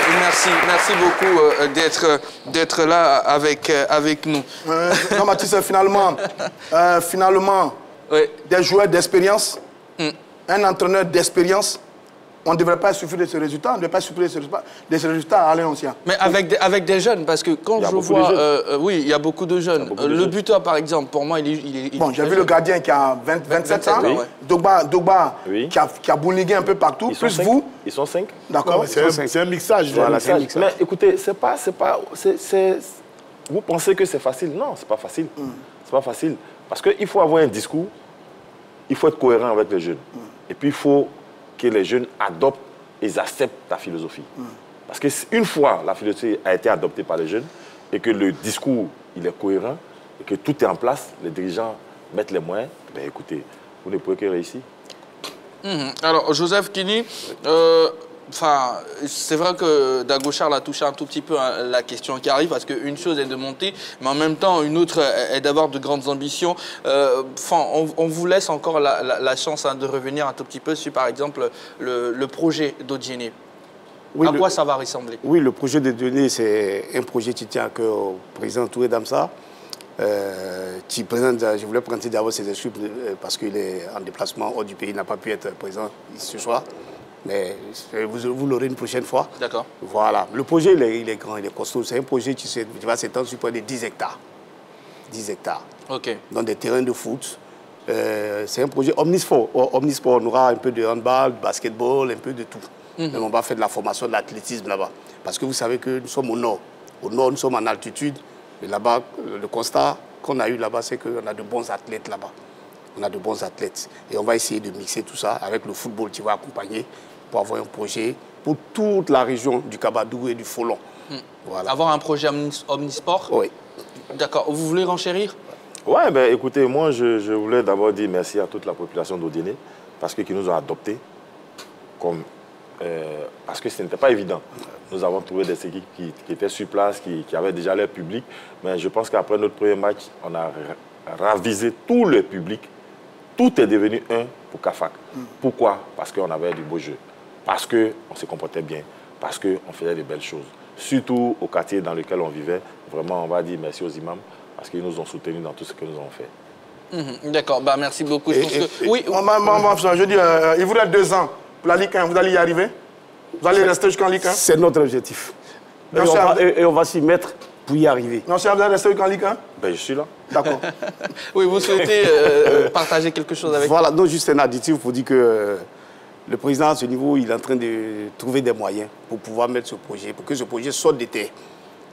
Speaker 1: merci beaucoup d'être là avec nous.
Speaker 3: Jean-Baptiste, finalement, des joueurs d'expérience, un entraîneur d'expérience, on ne devrait pas souffrir de ce résultat, on ne devrait pas souffrir de ce résultat à Léontien.
Speaker 1: Mais avec des jeunes, parce que quand je vois... oui, il y a beaucoup de jeunes. Le buteur, par exemple, pour moi, il est
Speaker 3: bon, j'ai vu le gardien qui a 27 ans, oui. Dogba oui. qui a bourlingué un peu partout,
Speaker 7: Ils
Speaker 3: plus
Speaker 7: 5.
Speaker 3: vous.
Speaker 7: Ils sont 5.
Speaker 3: D'accord.
Speaker 2: C'est un mixage.
Speaker 7: Voilà, mais écoutez, vous pensez que c'est facile? Non, c'est pas facile. C'est pas facile. Parce qu'il faut avoir un discours, il faut être cohérent avec les jeunes. Et puis il faut que les jeunes adoptent et acceptent ta philosophie. Parce qu'une fois la philosophie a été adoptée par les jeunes et que le discours il est cohérent et que tout est en place, les dirigeants mettent les moyens, ben écoutez, vous ne pouvez que réussir.
Speaker 1: Alors, Joseph Kini, c'est vrai que Dago Charles a touché un tout petit peu la question qui arrive, parce qu'une chose est de monter, mais en même temps, une autre est d'avoir de grandes ambitions. On vous laisse encore la chance de revenir un tout petit peu sur, par exemple, le projet d'Odiéné. Oui, à quoi ça va ressembler?
Speaker 8: Oui, le projet d'Odiéné, c'est un projet qui tient à cœur au président Touré Damsa. Je voulais présenter d'abord ses excuses parce qu'il est en déplacement hors du pays, il n'a pas pu être présent ce soir. Mais vous l'aurez une prochaine fois.
Speaker 1: D'accord.
Speaker 8: Voilà. Le projet, il est grand, il est costaud. C'est un projet qui va s'étendre sur près de 10 hectares. 10 hectares.
Speaker 1: OK.
Speaker 8: Dans des terrains de foot. C'est un projet omnisport. Omnisport, on aura un peu de handball, de basketball, un peu de tout. Mais on va faire de la formation, de l'athlétisme là-bas. Parce que vous savez que nous sommes au nord. Au nord, nous sommes en altitude. Et là-bas, le constat qu'on a eu là-bas, c'est qu'on a de bons athlètes là-bas. On a de bons athlètes. Et on va essayer de mixer tout ça avec le football qui va accompagner pour avoir un projet pour toute la région du Kabadou et du Folon.
Speaker 1: Voilà. Avoir un projet omnisport?
Speaker 8: Oui.
Speaker 1: D'accord. Vous voulez renchérir?
Speaker 7: Oui, ben, écoutez, moi, je voulais d'abord dire merci à toute la population d'Odiéné parce qu'ils nous ont adoptés parce que ce n'était pas évident. Nous avons trouvé des équipes qui étaient sur place, qui avaient déjà leur public. Mais je pense qu'après notre premier match, on a ravisé tout le public. Tout est devenu un pour Kafak. Pourquoi? Parce qu'on avait du beau jeu. Parce qu'on se comportait bien. Parce qu'on faisait de belles choses. Surtout au quartier dans lequel on vivait. Vraiment, on va dire merci aux imams parce qu'ils nous ont soutenus dans tout ce que nous avons fait.
Speaker 1: D'accord. Merci beaucoup.
Speaker 3: Oui. Je dis, il vous reste 2 ans pour la Ligue 1. Vous allez y arriver? Vous allez rester jusqu'en Ligue 1?
Speaker 8: C'est notre objectif. Et on va s'y mettre pour y arriver.
Speaker 3: Non, si vous allez rester jusqu'en Ligue 1?
Speaker 7: Ben, je suis là.
Speaker 3: D'accord.
Speaker 1: Oui, vous souhaitez partager quelque chose avec...
Speaker 8: Voilà, donc juste un additif pour dire que le président à ce niveau, il est en train de trouver des moyens pour pouvoir mettre ce projet, pour que ce projet sorte de terre.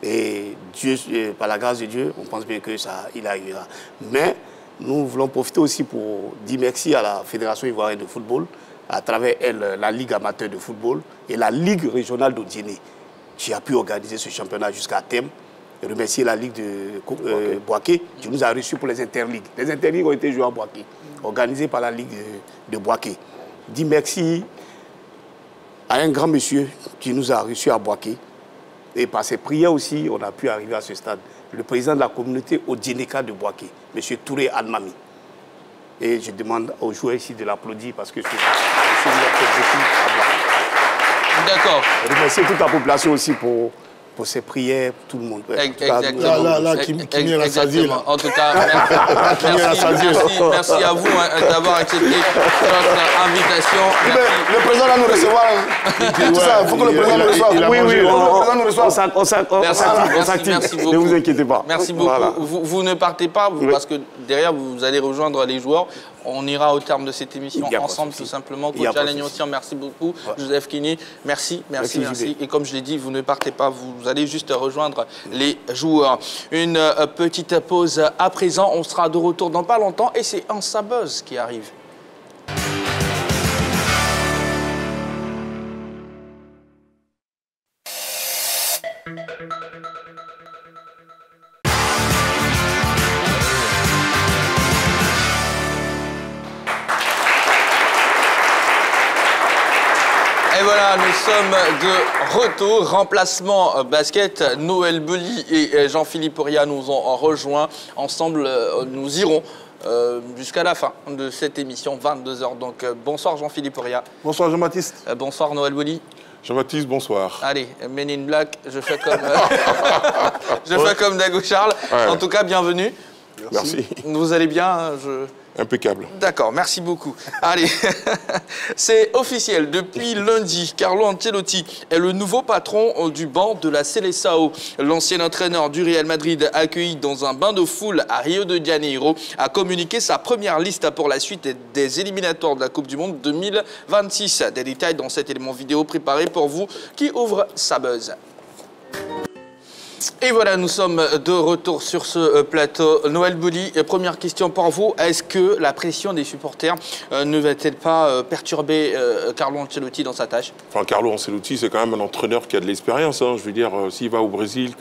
Speaker 8: Et Dieu, par la grâce de Dieu, on pense bien que ça, il arrivera. Mais nous voulons profiter aussi pour dire merci à la Fédération ivoirienne de football à travers elle, la Ligue amateur de football et la Ligue régionale d'Odiéné, qui a pu organiser ce championnat jusqu'à terme. Et remercier la Ligue de Boaké, qui nous a reçus pour les interligues. Les interligues ont été jouées à Boaké, organisées par la Ligue de Boaké. Dis merci à un grand monsieur qui nous a reçus à Boaké. Et par ses prières aussi, on a pu arriver à ce stade. Le président de la communauté Odienéka de Boaké, M. Touré Almami. Et je demande aux joueurs ici de l'applaudir parce que c'est notre objectif à Boaké.
Speaker 1: D'accord.
Speaker 8: Remercier toute la population aussi pour ses prières, tout le monde.
Speaker 2: Là, qui met la sadie, là.
Speaker 1: En tout cas, merci à vous d'avoir accepté notre invitation.
Speaker 3: Le président va nous recevoir. Il faut que le président nous reçoive.
Speaker 8: Oui,
Speaker 1: on s'active.
Speaker 8: Ne vous inquiétez pas.
Speaker 1: Merci beaucoup. Voilà. Vous ne partez pas, parce que derrière, vous allez rejoindre les joueurs. On ira au terme de cette émission ensemble, tout simplement. Coach Alain Nyotian, merci beaucoup. Joseph Kini, merci. Et comme je l'ai dit, vous ne partez pas, vous allez juste rejoindre les joueurs. Une petite pause à présent. On sera de retour dans pas longtemps et c'est Ansa Buzz qui arrive. Et voilà, nous sommes de retour. Remplacement basket, Noël Belly et Jean-Philippe Oria nous ont rejoints. Ensemble, nous irons jusqu'à la fin de cette émission, 22h. Donc bonsoir Jean-Philippe Oria.
Speaker 2: Bonsoir Jean-Baptiste.
Speaker 1: Bonsoir Noël Belly.
Speaker 7: Jean-Baptiste, bonsoir.
Speaker 1: Allez, Men in Black, je fais comme, fais comme Dago Charles. Ouais. En tout cas, bienvenue.
Speaker 7: Merci.
Speaker 1: Vous allez bien
Speaker 7: Impeccable.
Speaker 1: D'accord, merci beaucoup. Allez, c'est officiel. Depuis lundi, Carlo Ancelotti est le nouveau patron du banc de la Seleção. L'ancien entraîneur du Real Madrid, accueilli dans un bain de foule à Rio de Janeiro, a communiqué sa première liste pour la suite des éliminatoires de la Coupe du Monde 2026. Des détails dans cet élément vidéo préparé pour vous qui ouvre sa buzz. Et voilà, nous sommes de retour sur ce plateau. Noël Belly, première question pour vous. Est-ce que la pression des supporters ne va-t-elle pas perturber Carlo Ancelotti dans sa tâche?
Speaker 7: Enfin, Carlo Ancelotti, c'est quand même un entraîneur qui a de l'expérience. Hein. Je veux dire, s'il va au Brésil,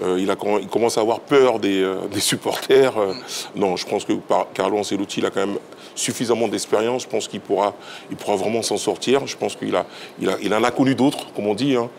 Speaker 7: il commence à avoir peur des supporters. Non, je pense que Carlo Ancelotti, il a quand même suffisamment d'expérience. Je pense qu'il pourra vraiment s'en sortir. Je pense qu'il en a connu d'autres, comme on dit. Hein.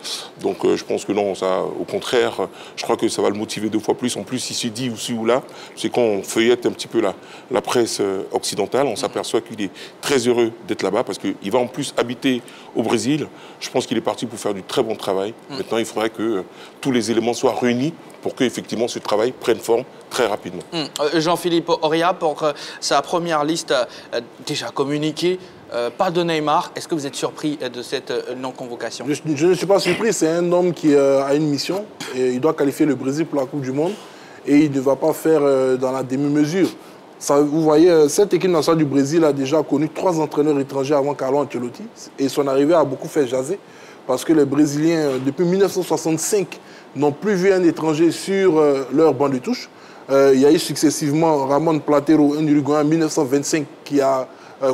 Speaker 7: Donc je pense que non, ça, au contraire, je crois que ça va le motiver 2 fois plus. En plus, il se dit aussi ou là, c'est quand on feuillette un petit peu la presse occidentale, on s'aperçoit qu'il est très heureux d'être là-bas parce qu'il va en plus habiter au Brésil. Je pense qu'il est parti pour faire du très bon travail. Maintenant, il faudrait que tous les éléments soient réunis pour que effectivement ce travail prenne forme très rapidement.
Speaker 1: Jean-Philippe Oria, pour sa première liste déjà communiquée, pas de Neymar. Est-ce que vous êtes surpris de cette non-convocation?
Speaker 11: Je ne suis pas surpris. C'est un homme qui a une mission. Et il doit qualifier le Brésil pour la Coupe du Monde. Et il ne va pas faire dans la demi-mesure. Vous voyez, cette équipe nationale du Brésil a déjà connu 3 entraîneurs étrangers avant Carlo Ancelotti. Et son arrivée a beaucoup fait jaser. Parce que les Brésiliens, depuis 1965, n'ont plus vu un étranger sur leur banc de touche. Il y a eu successivement Ramon Platero, un Uruguayen en 1925, qui a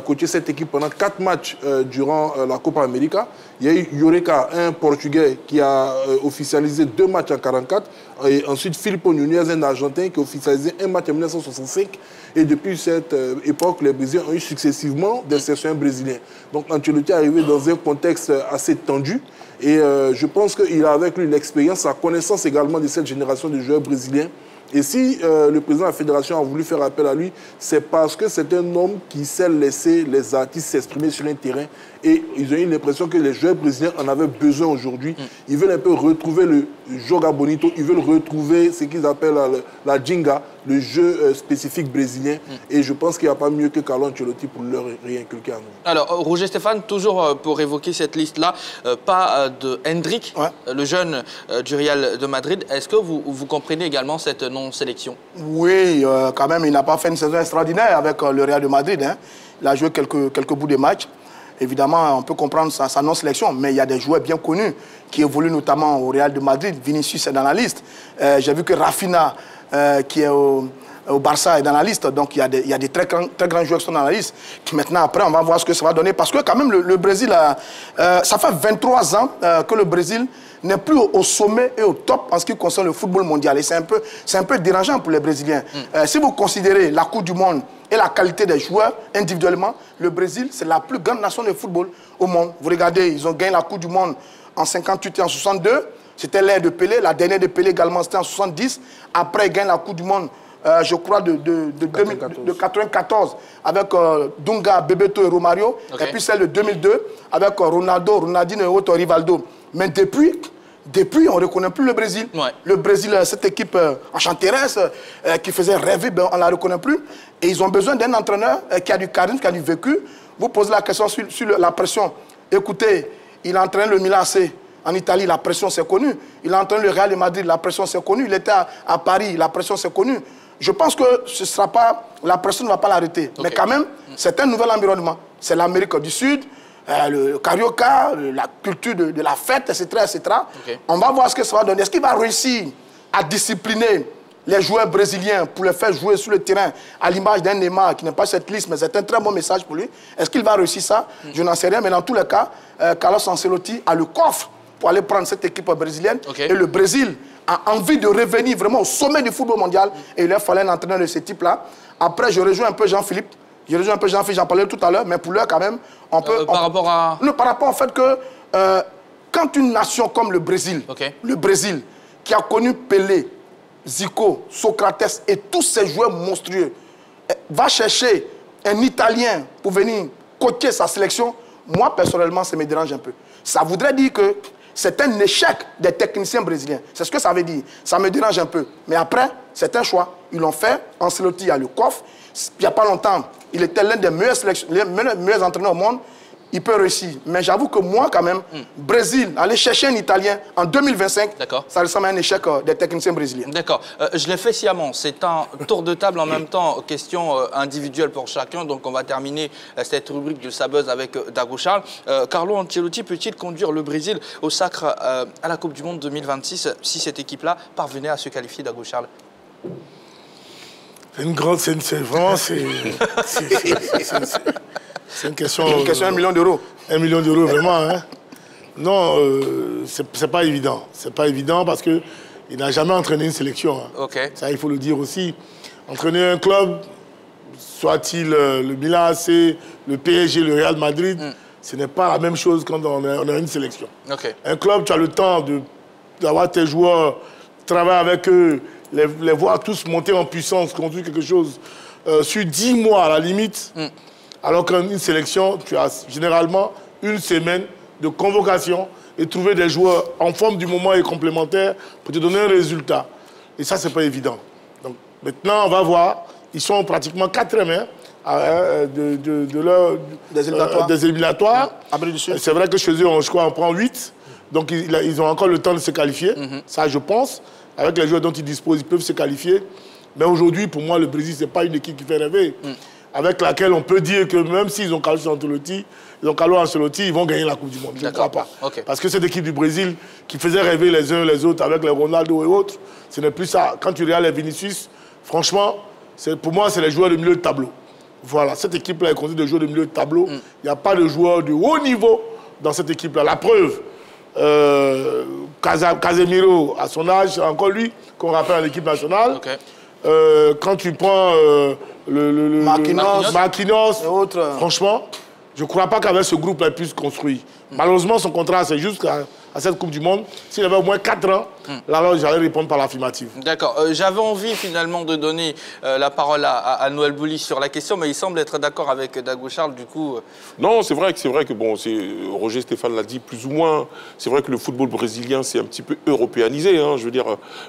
Speaker 11: coaché cette équipe pendant 4 matchs durant la Copa América. Il y a eu Llorca, un Portugais, qui a officialisé 2 matchs en 1944. Et ensuite, Filippo Nunez, un Argentin, qui a officialisé 1 match en 1965. Et depuis cette époque, les Brésiliens ont eu successivement des sélectionneurs brésiliens. Donc Ancelotti est arrivé dans un contexte assez tendu. Et je pense qu'il a avec lui l'expérience, la connaissance également de cette génération de joueurs brésiliens. Et si le président de la fédération a voulu faire appel à lui, c'est parce que c'est un homme qui sait laisser les artistes s'exprimer sur un terrain. Et ils ont eu l'impression que les joueurs brésiliens en avaient besoin aujourd'hui. Ils veulent un peu retrouver le joga bonito, ils veulent retrouver ce qu'ils appellent la jinga, le jeu spécifique brésilien. Et je pense qu'il n'y a pas mieux que Carlo Ancelotti pour leur réinculquer à nous.
Speaker 1: Alors, Roger Stéphane, toujours pour évoquer cette liste-là, pas de Hendrik, le jeune du Real de Madrid. Est-ce que vous comprenez également cette non-sélection?
Speaker 3: Oui, quand même, il n'a pas fait une saison extraordinaire avec le Real de Madrid. Hein. Il a joué quelques bouts de match. Évidemment, on peut comprendre sa non-sélection, mais il y a des joueurs bien connus qui évoluent notamment au Real de Madrid. Vinicius est dans la liste. J'ai vu que Rafinha, qui est au Barça est dans la liste. Donc il y a des très grands joueurs qui sont dans la liste. Maintenant, après, on va voir ce que ça va donner. Parce que quand même, le Brésil, ça fait 23 ans que le Brésil n'est plus au sommet et au top en ce qui concerne le football mondial. Et c'est un peu dérangeant pour les Brésiliens. Si vous considérez la Coupe du Monde et la qualité des joueurs individuellement, le Brésil, c'est la plus grande nation de football au monde. Vous regardez, ils ont gagné la Coupe du Monde en 58 et en 62. C'était l'ère de Pelé. La dernière de Pelé également, c'était en 70. Après, ils gagnent la Coupe du Monde, je crois, de 94 avec Dunga, Bebeto et Romario. Et puis celle de 2002 avec Ronaldo, Ronaldinho et autres, Rivaldo. Mais depuis, on ne reconnaît plus le Brésil. Ouais. Le Brésil, cette équipe enchanteresse qui faisait rêver, ben, on ne la reconnaît plus. Et ils ont besoin d'un entraîneur qui a du charisme, qui a du vécu. Vous posez la question sur la pression. Écoutez, il entraîne le Milan AC en Italie, la pression c'est connu. Il entraîne le Real de Madrid, la pression c'est connu. Il était à Paris, la pression c'est connu. Je pense que la pression ne va pas l'arrêter. Okay. Mais quand même, c'est un nouvel environnement. C'est l'Amérique du Sud. Le carioca, la culture de la fête, etc. etc. Okay. On va voir ce que ça va donner. Est-ce qu'il va réussir à discipliner les joueurs brésiliens pour les faire jouer sur le terrain à l'image d'un Neymar qui n'est pas cette liste, mais c'est un très bon message pour lui? Est-ce qu'il va réussir ça? Je n'en sais rien, mais dans tous les cas, Carlos Ancelotti a le coffre pour aller prendre cette équipe brésilienne. Okay. Et le Brésil a envie de revenir vraiment au sommet du football mondial. Et il leur fallait un entraîneur de ce type-là. Après, je rejoins un peu Jean-Philippe. J'en parlais tout à l'heure, mais pour l'heure quand même, on peut...
Speaker 1: par rapport à...
Speaker 3: Non, par rapport au fait que quand une nation comme le Brésil, qui a connu Pelé, Zico, Socrates et tous ces joueurs monstrueux, va chercher un Italien pour venir coacher sa sélection, moi personnellement, ça me dérange un peu. Ça voudrait dire que c'est un échec des techniciens brésiliens. C'est ce que ça veut dire. Ça me dérange un peu. Mais après, c'est un choix. Ils l'ont fait. Ancelotti a le coffre. Il n'y a pas longtemps, il était l'un des meilleurs entraîneurs au monde. Il peut réussir. Mais j'avoue que moi, quand même, Brésil, aller chercher un Italien en 2025, ça ressemble à un échec des techniciens brésiliens.
Speaker 1: D'accord. Je l'ai fait sciemment. C'est un tour de table en même temps, question individuelle pour chacun. Donc on va terminer cette rubrique de Sabuzz avec Dago Charles. Carlo Ancelotti peut-il conduire le Brésil au sacre à la Coupe du Monde 2026 si cette équipe-là parvenait à se qualifier, Dago Charles?
Speaker 2: C'est une grande... C'est une question...
Speaker 3: Une question, 1 million d'euros.
Speaker 2: 1 million d'euros, vraiment. Hein? Non, c'est pas évident. C'est pas évident parce qu'il n'a jamais entraîné une sélection. Hein.
Speaker 1: Okay.
Speaker 2: Ça, il faut le dire aussi. Entraîner un club, soit-il le Milan AC, le PSG, le Real Madrid, ce n'est pas la même chose quand on a une sélection.
Speaker 1: Okay.
Speaker 2: Un club, tu as le temps d'avoir tes joueurs, travailler avec eux, les voir tous monter en puissance, conduire quelque chose sur 10 mois à la limite. Alors qu'une sélection, tu as généralement une semaine de convocation et trouver des joueurs en forme du moment et complémentaires pour te donner un résultat. Et ça, c'est pas évident. Donc maintenant, on va voir. Ils sont pratiquement 4e des éliminatoires. C'est vrai que chez eux, je crois, on prend 8. Donc ils ont encore le temps de se qualifier. Ça, je pense. Avec les joueurs dont ils disposent, ils peuvent se qualifier. Mais aujourd'hui, pour moi, le Brésil, ce n'est pas une équipe qui fait rêver. Avec laquelle on peut dire que même s'ils ont Carlos Ancelotti, ils vont gagner la Coupe du Monde. Je ne crois pas.
Speaker 1: Okay.
Speaker 2: Parce que cette équipe du Brésil qui faisait rêver les uns les autres avec les Ronaldo et autres, ce n'est plus ça. Quand tu regardes les Vinicius, franchement, pour moi, c'est les joueurs de milieu de tableau. Voilà, cette équipe-là est constituée de joueurs de milieu de tableau. Il n'y a pas de joueurs de haut niveau dans cette équipe-là. La preuve, Casemiro, à son âge, c'est encore lui qu'on rappelle à l'équipe nationale.
Speaker 1: Okay.
Speaker 2: Quand tu prends Marquinhos et autres, franchement, je ne crois pas qu'avec ce groupe-là, il puisse construire. Malheureusement, son contrat, c'est juste à cette Coupe du Monde. S'il avait au moins 4 ans, là, alors j'allais répondre par l'affirmative.
Speaker 1: D'accord. J'avais envie finalement de donner la parole à Noël Bouli sur la question, mais il semble être d'accord avec Dago Charles, du coup...
Speaker 7: Non, c'est vrai que bon, Roger Stéphane l'a dit plus ou moins, c'est vrai que le football brésilien s'est un petit peu européanisé. Hein, je veux dire,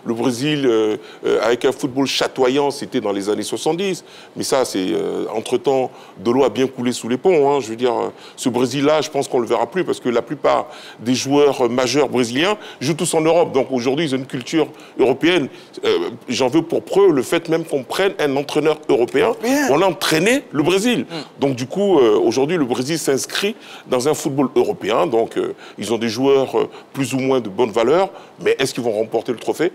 Speaker 7: le Brésil, avec un football chatoyant, c'était dans les années 70. Mais ça, c'est entre-temps, de l'eau a bien coulé sous les ponts. Hein, je veux dire, ce Brésil-là, je pense qu'on ne le verra plus, parce que la plupart des joueurs majeurs brésiliens jouent tous en Europe. Donc aujourd'hui, ils ont une culture européenne. J'en veux pour preuve le fait même qu'on prenne un entraîneur européen pour entraîner le Brésil. Donc du coup, aujourd'hui, le Brésil s'inscrit dans un football européen. Donc ils ont des joueurs plus ou moins de bonne valeur. Mais est-ce qu'ils vont remporter le trophée?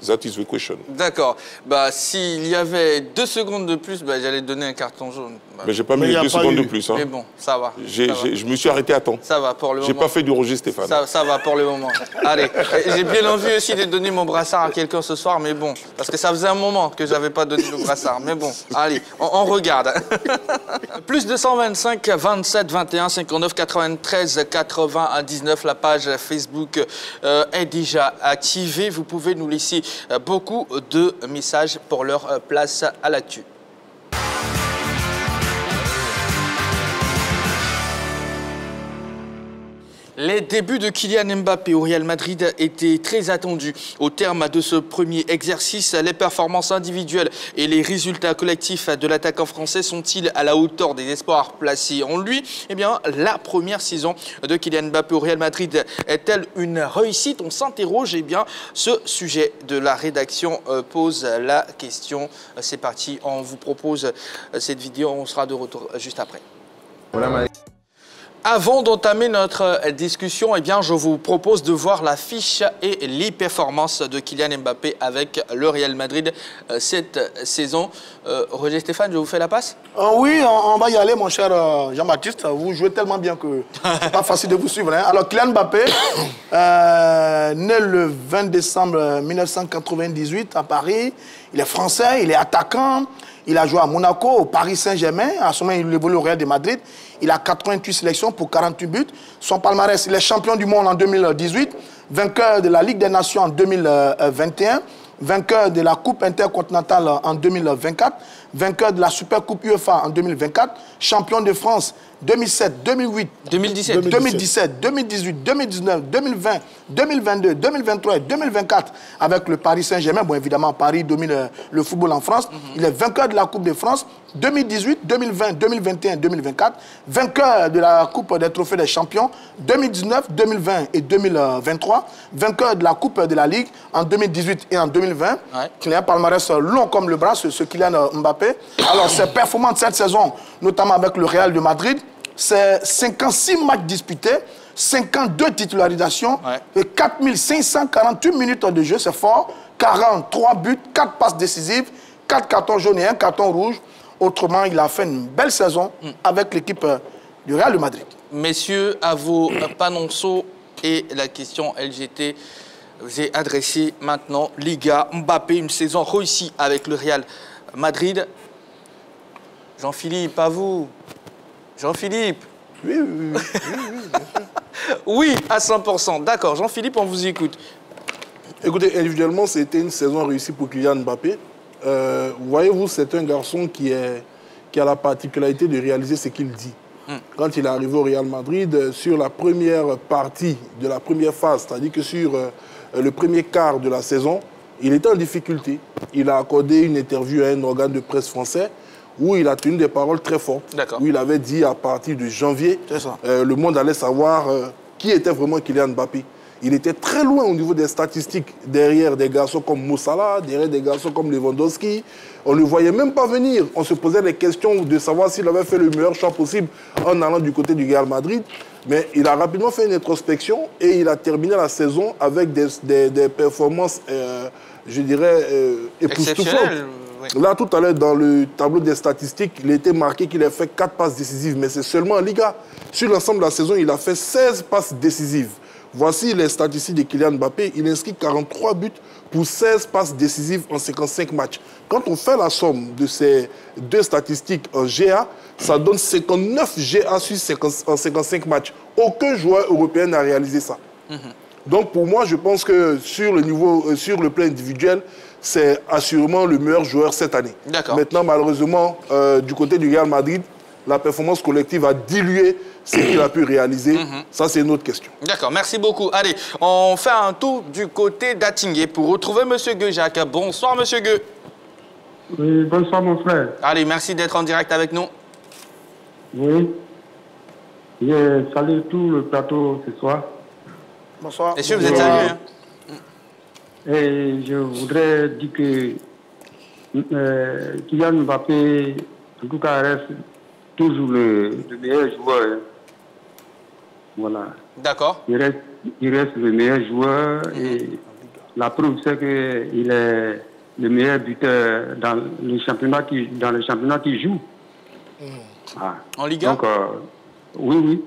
Speaker 7: That is the question.
Speaker 1: D'accord. Bah, s'il y avait 2 secondes de plus, bah, j'allais te donner un carton jaune. Bah.
Speaker 7: Mais j'ai pas mis 2 secondes de plus. Hein.
Speaker 1: Mais bon, ça va.
Speaker 7: Je me suis arrêté à temps.
Speaker 1: Ça va pour le moment.
Speaker 7: J'ai pas fait du Roger Stéphane.
Speaker 1: Ça va pour le moment. Allez, j'ai bien envie aussi de donner mon brassard à quelqu'un ce soir, mais bon, parce que ça faisait un moment que j'avais pas donné le brassard. Mais bon, allez, on regarde. Plus 225 27 21 59 93 99. La page Facebook est déjà activée. Vous pouvez nous laisser beaucoup de messages pour leur place à l'actu. Les débuts de Kylian Mbappé au Real Madrid étaient très attendus. Au terme de ce premier exercice, les performances individuelles et les résultats collectifs de l'attaquant français sont-ils à la hauteur des espoirs placés en lui? Eh bien, la première saison de Kylian Mbappé au Real Madrid est-elle une réussite? On s'interroge. Eh bien, ce sujet de la rédaction pose la question. C'est parti, on vous propose cette vidéo. On sera de retour juste après. Avant d'entamer notre discussion, eh bien, je vous propose de voir la fiche et les performances de Kylian Mbappé avec le Real Madrid cette saison. Roger Stéphane, je vous fais la passe?
Speaker 3: Oui, on va y aller, mon cher Jean-Baptiste. Vous jouez tellement bien que c'est pas facile de vous suivre. Hein. Alors, Kylian Mbappé, né le 20 décembre 1998 à Paris. Il est français, il est attaquant. Il a joué à Monaco, au Paris Saint-Germain. À ce moment, il évolue au Real de Madrid. Il a 88 sélections pour 48 buts. Son palmarès, il est champion du monde en 2018, vainqueur de la Ligue des Nations en 2021, vainqueur de la Coupe intercontinentale en 2024, vainqueur de la Super Coupe UEFA en 2024, champion de France 2007, 2008, 2017, 2018, 2019, 2020, 2022, 2023 et 2024 avec le Paris Saint-Germain. Bon, évidemment, Paris domine le football en France. Il est vainqueur de la Coupe de France 2018, 2020, 2021, 2024, vainqueur de la Coupe des Trophées des Champions 2019, 2020 et 2023, vainqueur de la Coupe de la Ligue en 2018 et en 2020. Il a un palmarès long comme le bras, ce Kylian Mbappé. Alors, ses performances cette saison, notamment avec le Real de Madrid, c'est 56 matchs disputés, 52 titularisations et 4548 minutes de jeu, c'est fort, 43 buts, 4 passes décisives, 4 cartons jaunes et 1 carton rouge. Autrement, il a fait une belle saison avec l'équipe du Real de Madrid.
Speaker 1: Messieurs, à vos panonceaux et la question LGT vous est adressée maintenant. Liga, Mbappé, une saison réussie avec le Real Madrid. Jean-Philippe, à vous. Jean-Philippe.
Speaker 3: Oui, bien sûr.
Speaker 1: Oui, à 100%. D'accord. Jean-Philippe, on vous écoute.
Speaker 11: Écoutez, individuellement, c'était une saison réussie pour Kylian Mbappé. Voyez-vous, c'est un garçon qui a la particularité de réaliser ce qu'il dit. Quand il est arrivé au Real Madrid, sur la première partie de la première phase, c'est-à-dire que sur le premier quart de la saison, il était en difficulté. Il a accordé une interview à un organe de presse français où il a tenu des paroles très fortes, où il avait dit à partir de janvier, le monde allait savoir qui était vraiment Kylian Mbappé. Il était très loin au niveau des statistiques, derrière des garçons comme Moussala, derrière des garçons comme Lewandowski. On ne le voyait même pas venir. On se posait des questions de savoir s'il avait fait le meilleur choix possible en allant du côté du Real Madrid. Mais il a rapidement fait une introspection et il a terminé la saison avec des performances, je dirais, époustouflantes. Oui. Là, tout à l'heure, dans le tableau des statistiques, il était marqué qu'il a fait 4 passes décisives, mais c'est seulement en Liga. Sur l'ensemble de la saison, il a fait 16 passes décisives. Voici les statistiques de Kylian Mbappé. Il inscrit 43 buts pour 16 passes décisives en 55 matchs. Quand on fait la somme de ces deux statistiques en GA, ça donne 59 GA en 55 matchs. Aucun joueur européen n'a réalisé ça. Donc pour moi, je pense que sur le plan individuel, c'est assurément le meilleur joueur cette année. Maintenant, malheureusement, du côté du Real Madrid, la performance collective a dilué ce qu'il a pu réaliser. Ça, c'est une autre question.
Speaker 1: D'accord, merci beaucoup. Allez, on fait un tour du côté d'Atingué pour retrouver M. Gueux-Jacques. Bonsoir, M. Gueux.
Speaker 12: Oui, bonsoir, mon frère.
Speaker 1: Allez, merci d'être en direct avec nous.
Speaker 12: Oui. Je salue tout le plateau ce soir.
Speaker 3: Bonsoir.
Speaker 1: Messieurs, vous êtes salués. Hein?
Speaker 12: Et je voudrais dire que Kylian Mbappé, en tout cas, reste toujours le meilleur joueur. Voilà.
Speaker 1: D'accord.
Speaker 12: Il reste le meilleur joueur et la preuve, c'est qu'il est le meilleur buteur dans le championnat qui joue. Ah.
Speaker 1: En Ligue 1
Speaker 12: Donc, oui.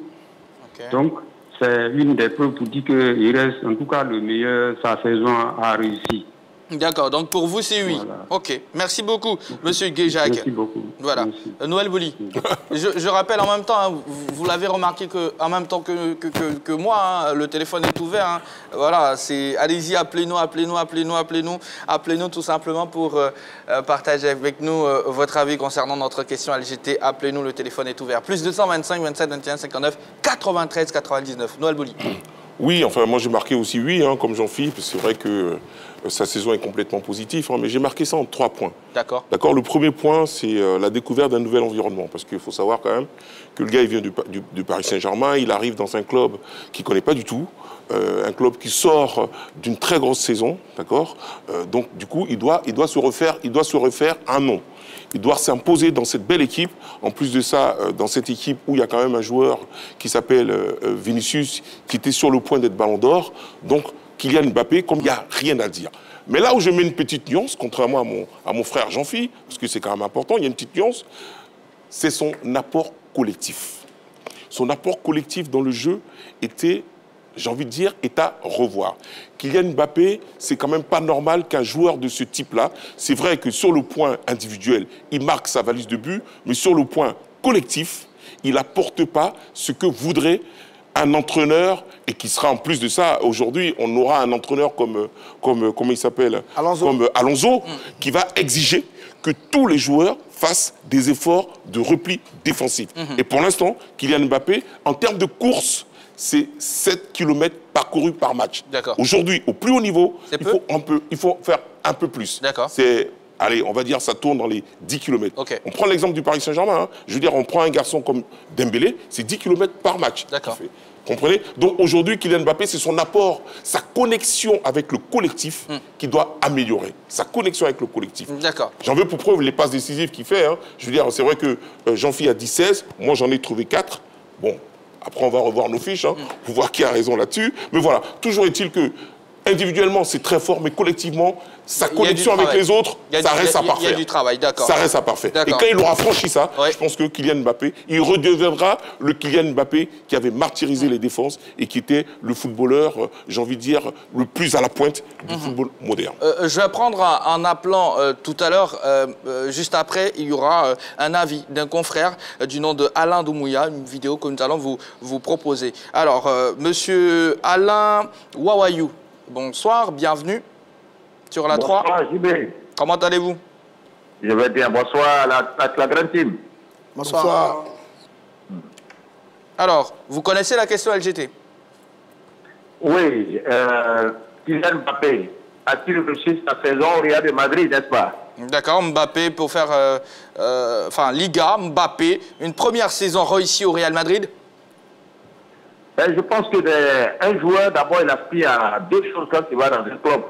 Speaker 12: Okay. Donc, c'est une des preuves pour dire qu'il reste, en tout cas, le meilleur, sa saison a réussi.
Speaker 1: D'accord, donc pour vous, c'est oui. Voilà. Ok, merci beaucoup, Monsieur Guéjac.
Speaker 12: Merci beaucoup.
Speaker 1: Voilà. Noël Bouli. Je rappelle en même temps, hein, vous l'avez remarqué en même temps que moi, hein, le téléphone est ouvert. Hein. Voilà, allez-y, appelez-nous tout simplement pour partager avec nous votre avis concernant notre question LGT. Appelez-nous, le téléphone est ouvert. Plus 225 27 21 59 93 99. Noël Bouli.
Speaker 7: Oui, enfin, moi j'ai marqué aussi oui, hein, comme Jean-Philippe. C'est vrai que sa saison est complètement positive, hein, mais j'ai marqué ça en 3 points.
Speaker 1: D'accord.
Speaker 7: D'accord. Le premier point, c'est la découverte d'un nouvel environnement. Parce qu'il faut savoir quand même que le gars, il vient du Paris Saint-Germain, il arrive dans un club qu'il ne connaît pas du tout, un club qui sort d'une très grosse saison, d'accord. Donc, du coup, il doit se refaire un nom. Il doit s'imposer dans cette belle équipe. En plus de ça, dans cette équipe où il y a quand même un joueur qui s'appelle Vinicius, qui était sur le point d'être Ballon d'Or. Donc, Kylian Mbappé, comme il n'y a rien à dire. Mais là où je mets une petite nuance, contrairement à mon frère Jean-Philippe, parce que c'est quand même important, il y a une petite nuance, c'est son apport collectif. Son apport collectif dans le jeu était, j'ai envie de dire, est à revoir. Kylian Mbappé, c'est quand même pas normal qu'un joueur de ce type-là, c'est vrai que sur le point individuel, il marque sa valise de but, mais sur le point collectif, il n'apporte pas ce que voudrait un entraîneur, et qui sera en plus de ça, aujourd'hui, on aura un entraîneur comme comment il s'appelle, comme Alonso, qui va exiger que tous les joueurs fassent des efforts de repli défensif. Et pour l'instant, Kylian Mbappé, en termes de course, c'est 7 km parcourus par match. Aujourd'hui, au plus haut niveau, il faut faire un peu plus. Allez, on va dire ça tourne dans les 10 km. On prend l'exemple du Paris Saint-Germain. Hein. Je veux dire, on prend un garçon comme Dembélé, c'est 10 km par match. Comprenez? Donc aujourd'hui, Kylian Mbappé, c'est son apport, sa connexion avec le collectif qui doit améliorer. Sa connexion avec le collectif. J'en veux pour preuve les passes décisives qu'il fait. Hein. Je veux dire, c'est vrai que Jean-Philippe a dit 16, moi j'en ai trouvé 4. Bon, après on va revoir nos fiches pour voir qui a raison là-dessus. Mais voilà, toujours est-il que individuellement, c'est très fort, mais collectivement, sa connexion avec les autres, ça reste à parfaire.
Speaker 1: Il y a du travail, d'accord.
Speaker 7: Ça reste à parfaire. Et quand il aura franchi ça, je pense que Kylian Mbappé, il redeviendra le Kylian Mbappé qui avait martyrisé les défenses et qui était le footballeur, j'ai envie de dire, le plus à la pointe du football moderne.
Speaker 1: Je vais prendre en appelant tout à l'heure, juste après, il y aura un avis d'un confrère du nom de Alain Doumouya, une vidéo que nous allons vous proposer. Alors, monsieur Alain Wawayou, bonsoir, bienvenue sur la 3.
Speaker 13: Bonsoir, JB.
Speaker 1: Comment allez-vous?
Speaker 13: Je vais bien. Bonsoir à la grande team.
Speaker 3: Bonsoir.
Speaker 1: Alors, vous connaissez la question LGT?
Speaker 13: Oui. Kylian Mbappé a-t-il réussi sa saison au Real de Madrid, n'est-ce pas?
Speaker 1: D'accord, Mbappé pour faire... Liga, Mbappé, une première saison réussie au Real Madrid?
Speaker 13: Je pense qu'un joueur, d'abord, il aspire à deux choses quand il va dans un club.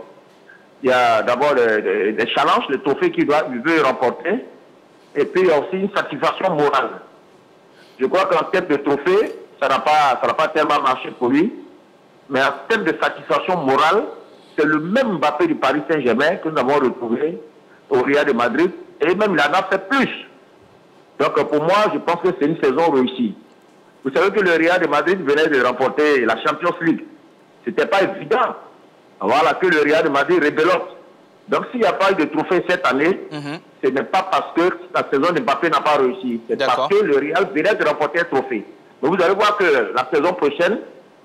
Speaker 13: Il y a d'abord des challenges, les trophées qu'il veut remporter, et puis il y a aussi une satisfaction morale. Je crois qu'en termes de trophées, ça n'a pas tellement marché pour lui, mais en termes de satisfaction morale, c'est le même Mbappé du Paris Saint-Germain que nous avons retrouvé au Real de Madrid, et même il en a fait plus. Donc pour moi, je pense que c'est une saison réussie. Vous savez que le Real de Madrid venait de remporter la Champions League. Ce n'était pas évident. Voilà, que le Real de Madrid rebelote. Donc s'il n'y a pas eu de trophée cette année, ce n'est pas parce que la saison de Mbappé n'a pas réussi. C'est parce que le Real venait de remporter un trophée. Mais vous allez voir que la saison prochaine,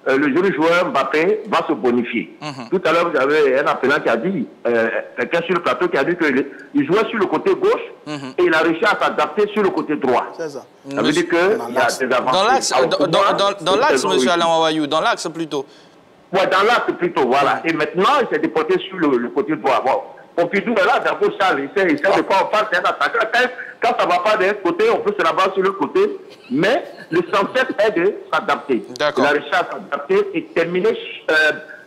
Speaker 13: le jeune joueur Mbappé va se bonifier. Tout à l'heure, vous avez un appelant qui a dit, quelqu'un sur le plateau qui a dit qu'il jouait sur le côté gauche et il a réussi à s'adapter sur le côté droit.
Speaker 3: C'est ça.
Speaker 13: Ça veut dire qu'il y a des avancées.
Speaker 1: Dans l'axe, monsieur Alain Wawayou, dans l'axe plutôt.
Speaker 13: Oui, dans l'axe plutôt, voilà. Et maintenant, il s'est déporté sur le côté droit. Bon. Pompidou est là, d'abord Charles, il sait de quoi on parle, c'est un attaquant. Quand ça ne va pas d'un côté, on peut se rabattre sur le côté. Mais l'essentiel est de s'adapter. Il a réussi à s'adapter et terminer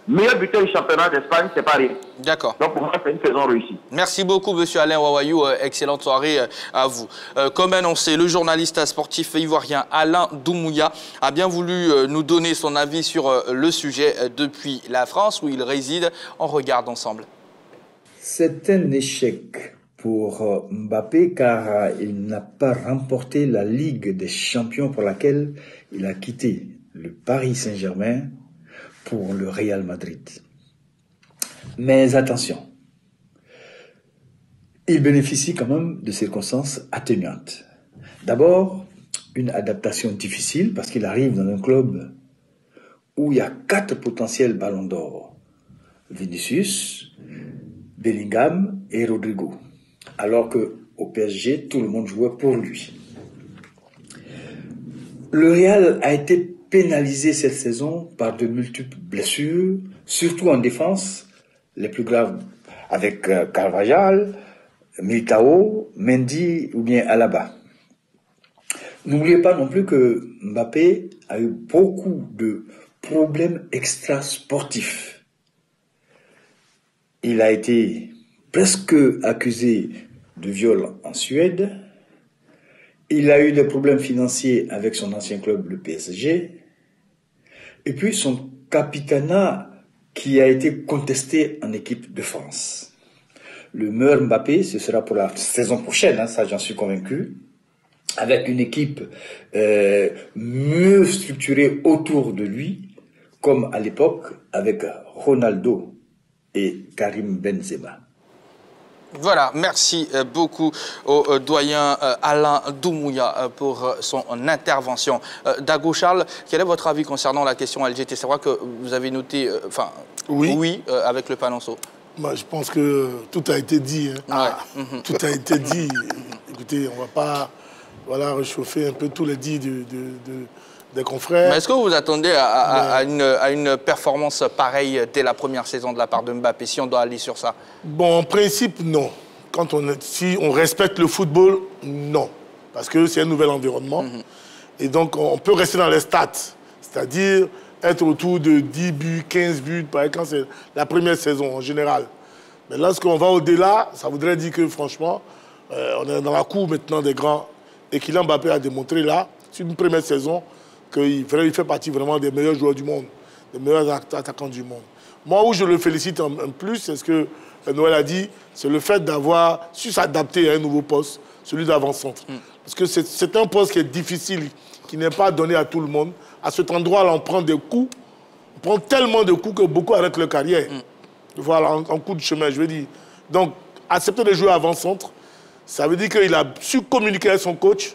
Speaker 13: meilleur buteur du championnat d'Espagne, c'est pas rien.
Speaker 1: D'accord.
Speaker 13: Donc pour moi, c'est une saison réussie.
Speaker 1: Merci beaucoup, monsieur Alain Ouawayou. Excellente soirée à vous. Comme annoncé, le journaliste sportif ivoirien Alain Doumouya a bien voulu nous donner son avis sur le sujet depuis la France où il réside. On regarde ensemble.
Speaker 14: C'est un échec pour Mbappé car il n'a pas remporté la Ligue des Champions pour laquelle il a quitté le Paris Saint-Germain pour le Real Madrid. Mais attention, il bénéficie quand même de circonstances atténuantes. D'abord, une adaptation difficile parce qu'il arrive dans un club où il y a 4 potentiels ballons d'or. Vinicius, Bellingham et Rodrigo. Alors qu'au PSG, tout le monde jouait pour lui. Le Real a été pénalisé cette saison par de multiples blessures, surtout en défense, les plus graves avec Carvajal, Militao, Mendy ou bien Alaba. N'oubliez pas non plus que Mbappé a eu beaucoup de problèmes extrasportifs. Il a été presque accusé de viol en Suède. Il a eu des problèmes financiers avec son ancien club, le PSG. Et puis son capitanat qui a été contesté en équipe de France. Le meilleur Mbappé, ce sera pour la saison prochaine, ça j'en suis convaincu, avec une équipe mieux structurée autour de lui, comme à l'époque avec Ronaldo et Karim Benzema.
Speaker 1: Voilà, merci beaucoup au doyen Alain Doumouya pour son intervention. Dago Charles, quel est votre avis concernant la question LGT? C'est vrai que vous avez noté, oui, avec le Panonceau.
Speaker 2: Moi, je pense que tout a été dit. Tout a été dit. Écoutez, on ne va pas réchauffer un peu tous les dits des confrères.
Speaker 1: Mais est-ce que vous vous attendez à une performance pareille dès la première saison de la part de Mbappé, si on doit aller sur ça?
Speaker 2: Bon, en principe, non. Si on respecte le football, non. Parce que c'est un nouvel environnement. Et donc, on peut rester dans les stats. C'est-à-dire être autour de 10 buts, 15 buts, par exemple, quand c'est la première saison en général. Mais lorsqu'on va au-delà, ça voudrait dire que, franchement, on est dans la cour maintenant des grands. Et Kylian Mbappé a démontré là, sur une première saison, qu'il fait partie vraiment des meilleurs joueurs du monde, des meilleurs attaquants du monde. Moi, où je le félicite en plus, c'est ce que Noël a dit, c'est le fait d'avoir su s'adapter à un nouveau poste, celui d'avant-centre. Parce que c'est un poste qui est difficile, qui n'est pas donné à tout le monde. À cet endroit-là, on prend des coups, on prend tellement de coups que beaucoup arrêtent leur carrière. Voilà, en coup de chemin, je veux dire. Donc, accepter de jouer avant-centre, ça veut dire qu'il a su communiquer avec son coach,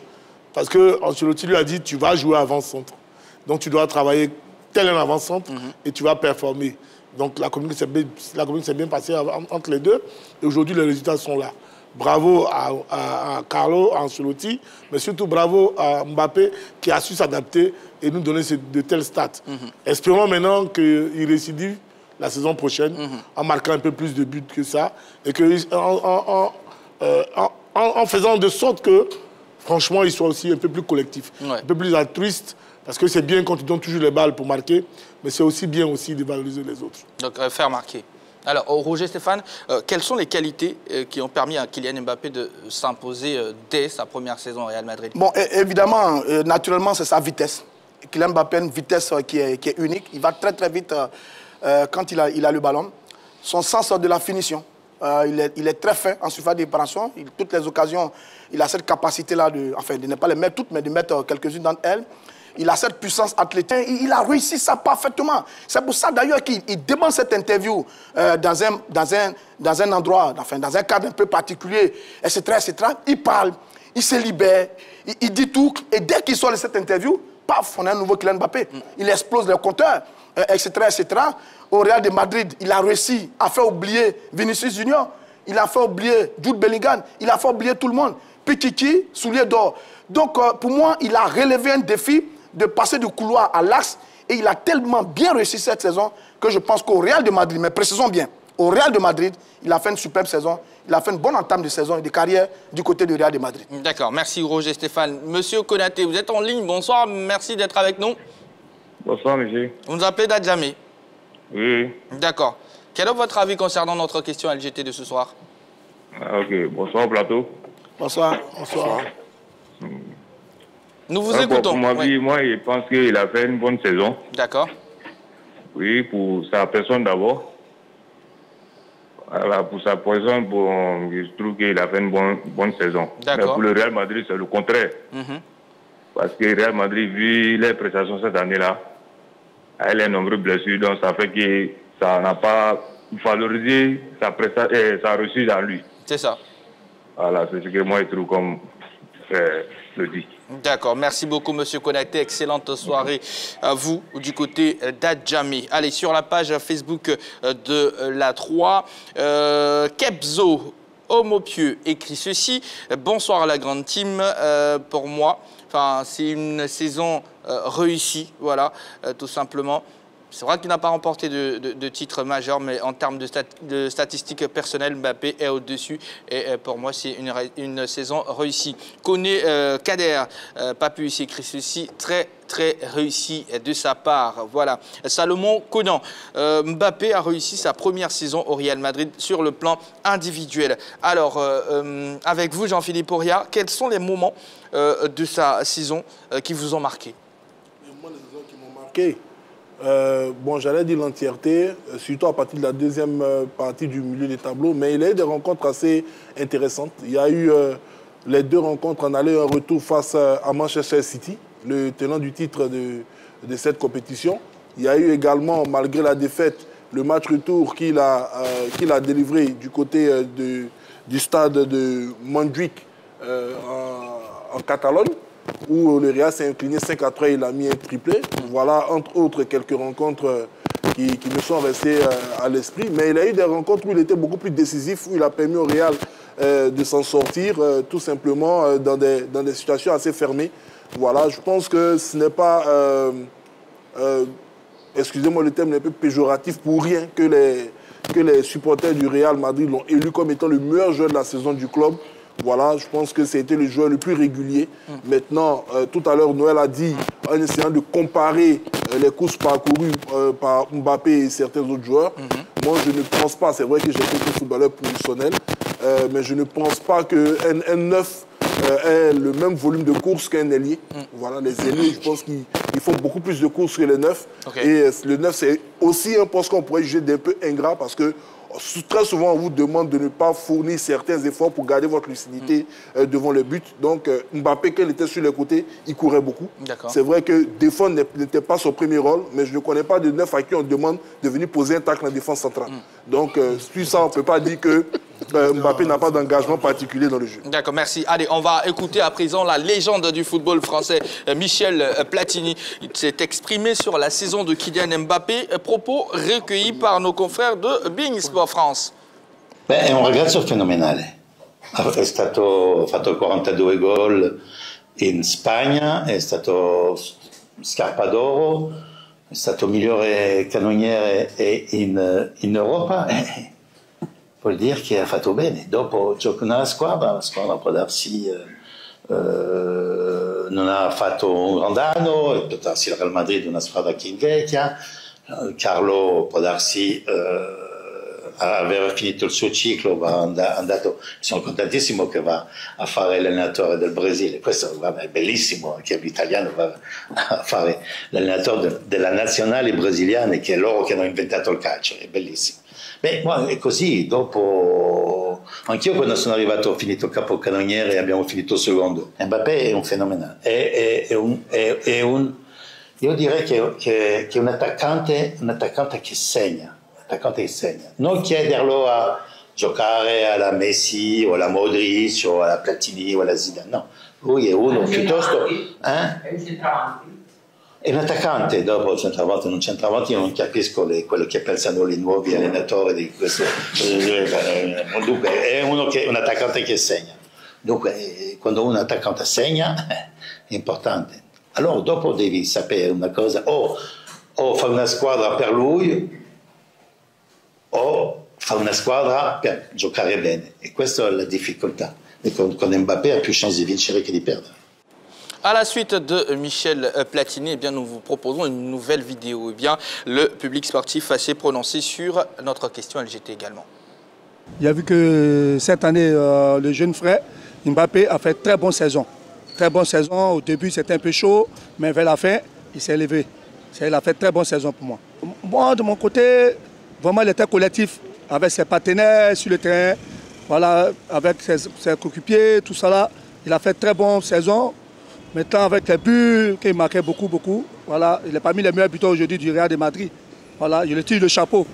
Speaker 2: parce qu'Ancelotti lui a dit, tu vas jouer avant-centre. Donc, tu dois travailler tel un avant-centre et tu vas performer. Donc, la communication s'est bien passée entre les deux. Et aujourd'hui, les résultats sont là. Bravo à Carlo, à Ancelotti, mais surtout bravo à Mbappé qui a su s'adapter et nous donner de tels stats. Espérons maintenant qu'il récidive la saison prochaine en marquant un peu plus de buts que ça et en faisant de sorte que, franchement, il soit aussi un peu plus collectif, un peu plus altruiste, parce que c'est bien quand tu donnes toujours les balles pour marquer, mais c'est aussi bien aussi de valoriser les autres.
Speaker 1: Donc, faire marquer. Alors, Roger Stéphane, quelles sont les qualités qui ont permis à Kylian Mbappé de s'imposer dès sa première saison au Real Madrid?
Speaker 3: Bon, évidemment, naturellement, c'est sa vitesse. Kylian Mbappé a une vitesse qui est unique. Il va très, très vite quand il a le ballon. Son sens de la finition. Il est très fin en surface de réparation. Toutes les occasions, il a cette capacité-là de ne pas les mettre toutes, mais de mettre quelques-unes d'entre elles. Il a cette puissance athlétique. Il a réussi ça parfaitement. C'est pour ça d'ailleurs qu'il demande cette interview dans un endroit, dans un cadre un peu particulier, etc., etc. Il parle, il se libère, il dit tout. Et dès qu'il sort de cette interview, paf, on a un nouveau Kylian Mbappé. Il explose le compteur, etc., etc. Au Real de Madrid, il a réussi à faire oublier Vinicius Junior. Il a fait oublier Jude Bellingham. Il a fait oublier tout le monde. Pichichi, soulier d'or. Donc, pour moi, il a relevé un défi de passer du couloir à l'axe. Et il a tellement bien réussi cette saison que je pense qu'au Real de Madrid, mais précisons bien, au Real de Madrid, il a fait une superbe saison. Il a fait une bonne entame de saison et de carrière du côté du Real de Madrid.
Speaker 1: D'accord, merci Roger Stéphane. Monsieur Konaté, vous êtes en ligne. Bonsoir, merci d'être avec nous.
Speaker 15: Bonsoir, monsieur.
Speaker 1: Vous nous appelez d'Adjamé.
Speaker 15: Oui.
Speaker 1: D'accord. Quel est votre avis concernant notre question LGT de ce soir?
Speaker 15: Ok, bonsoir plateau.
Speaker 3: Bonsoir. Bonsoir.
Speaker 1: Nous vous écoutons.
Speaker 15: Pour ma vie, moi, je pense qu'il a fait une bonne saison.
Speaker 1: D'accord.
Speaker 15: Oui, pour sa personne d'abord. Voilà, pour sa personne, je trouve qu'il a fait une bonne saison. Mais pour le Real Madrid, c'est le contraire. Parce que le Real Madrid, vu les prestations cette année-là, elle a nombreuses blessures, donc ça fait que ça n'a pas valorisé sa réussite dans lui.
Speaker 1: C'est ça.
Speaker 15: Voilà, c'est ce que moi je trouve comme le dit.
Speaker 1: D'accord, merci beaucoup Monsieur Konaté, excellente soirée à vous du côté d'Adjamé. Allez, sur la page Facebook de la 3, Kebzo Homopieux écrit ceci: bonsoir à la grande team, pour moi, c'est une saison réussie, voilà, tout simplement. C'est vrai qu'il n'a pas remporté de titre majeur, mais en termes de statistiques personnelles, Mbappé est au-dessus. Et pour moi, c'est une saison réussie. Kader Papus écrit ceci: très réussi de sa part. Voilà. Salomon Conan. Mbappé a réussi sa première saison au Real Madrid sur le plan individuel. Alors, avec vous, Jean-Philippe Auriat, quels sont les moments de sa saison qui vous ont marqué?
Speaker 11: Moi, les saisons qui m'ont marqué, bon, j'allais dire l'entièreté, surtout à partir de la deuxième partie du milieu des tableaux, mais il y a eu des rencontres assez intéressantes. Il y a eu les deux rencontres en aller et en retour face à Manchester City, le tenant du titre de cette compétition. Il y a eu également, malgré la défaite, le match retour qu'il a délivré du côté du stade de Montjuïc en Catalogne, où le Real s'est incliné 5-3 et il a mis un triplé. Voilà, entre autres, quelques rencontres qui me sont restées à l'esprit. Mais il a eu des rencontres où il était beaucoup plus décisif, où il a permis au Real de s'en sortir, tout simplement dans des situations assez fermées. Voilà, je pense que ce n'est pas, excusez-moi le terme, n'est pas péjoratif pour rien que les supporters du Real Madrid l'ont élu comme étant le meilleur joueur de la saison du club. Voilà, je pense que c'était le joueur le plus régulier. Maintenant, tout à l'heure, Noël a dit, en essayant de comparer les courses parcourues par Mbappé et certains autres joueurs, moi je ne pense pas, c'est vrai que j'ai été footballeur professionnel, mais je ne pense pas qu'un 9 ait le même volume de courses qu'un ailier. Voilà, les ailiers, je pense qu'ils font beaucoup plus de courses que les 9. Et le 9, c'est aussi un poste qu'on pourrait juger d'un peu ingrat parce que très souvent, on vous demande de ne pas fournir certains efforts pour garder votre lucidité devant le but. Donc, Mbappé, quand il était sur les côtés, il courait beaucoup. C'est vrai que défendre n'était pas son premier rôle, mais je ne connais pas de 9 à qui on demande de venir poser un tacle en défense centrale. Donc, sur ça, on ne peut pas dire que Mbappé n'a pas d'engagement particulier dans le jeu.
Speaker 1: D'accord, merci. Allez, on va écouter à présent la légende du football français, Michel Platini. Il s'est exprimé sur la saison de Kylian Mbappé, propos recueillis par nos confrères de Bein Sport France.
Speaker 16: Beh, è un ragazzo fenomenale. È stato fatto 42 gol in Spagna, è stato scarpa d'oro, è stato migliore cannoniere in Europa. Vuol dire che ha fatto bene. Dopo gioca nella squadra, la squadra può darsi non ha fatto un grande anno, può darsi il Real Madrid una squadra che invecchia, Carlo può darsi aver finito il suo ciclo, sono contentissimo che va a fare l'allenatore del Brasile. Questo è bellissimo che l'italiano va a fare l'allenatore della nazionale brasiliana, che è loro che hanno inventato il calcio, è bellissimo. Beh, è così, dopo anch'io quando sono arrivato ho finito capocannoniere e abbiamo finito secondo. Mbappé è un fenomeno, io direi che è un attaccante che segna, non chiederlo a giocare alla Messi o alla Modric o alla Platini o alla Zidane, no, lui è uno piuttosto... È un attaccante, dopo il centravanti, non centravanti, io non capisco quello che pensano i nuovi allenatori di questo. Dunque, è un attaccante che segna. Dunque, quando un attaccante segna, è importante. Allora, dopo devi sapere una cosa, o fare una squadra per lui, o fare una squadra per giocare bene. E questa è la difficoltà. E con Mbappé ha più chance di vincere che di perdere.
Speaker 1: À la suite de Michel Platini, eh bien, nous vous proposons une nouvelle vidéo. Eh bien, le public sportif s'est prononcé sur notre question LGT également.
Speaker 6: Il a vu que cette année, le jeune frère Mbappé a fait très bonne saison. Très bonne saison. Au début, c'était un peu chaud, mais vers la fin, il s'est élevé. Il a fait très bonne saison pour moi. Moi, de mon côté, vraiment, il était collectif avec ses partenaires sur le terrain, voilà, avec ses coéquipiers, tout ça là. Il a fait très bonne saison. Maintenant, avec les buts, qu'il marquait beaucoup, voilà, il est parmi les meilleurs buteurs aujourd'hui du Real de Madrid. Voilà, je le tire le chapeau.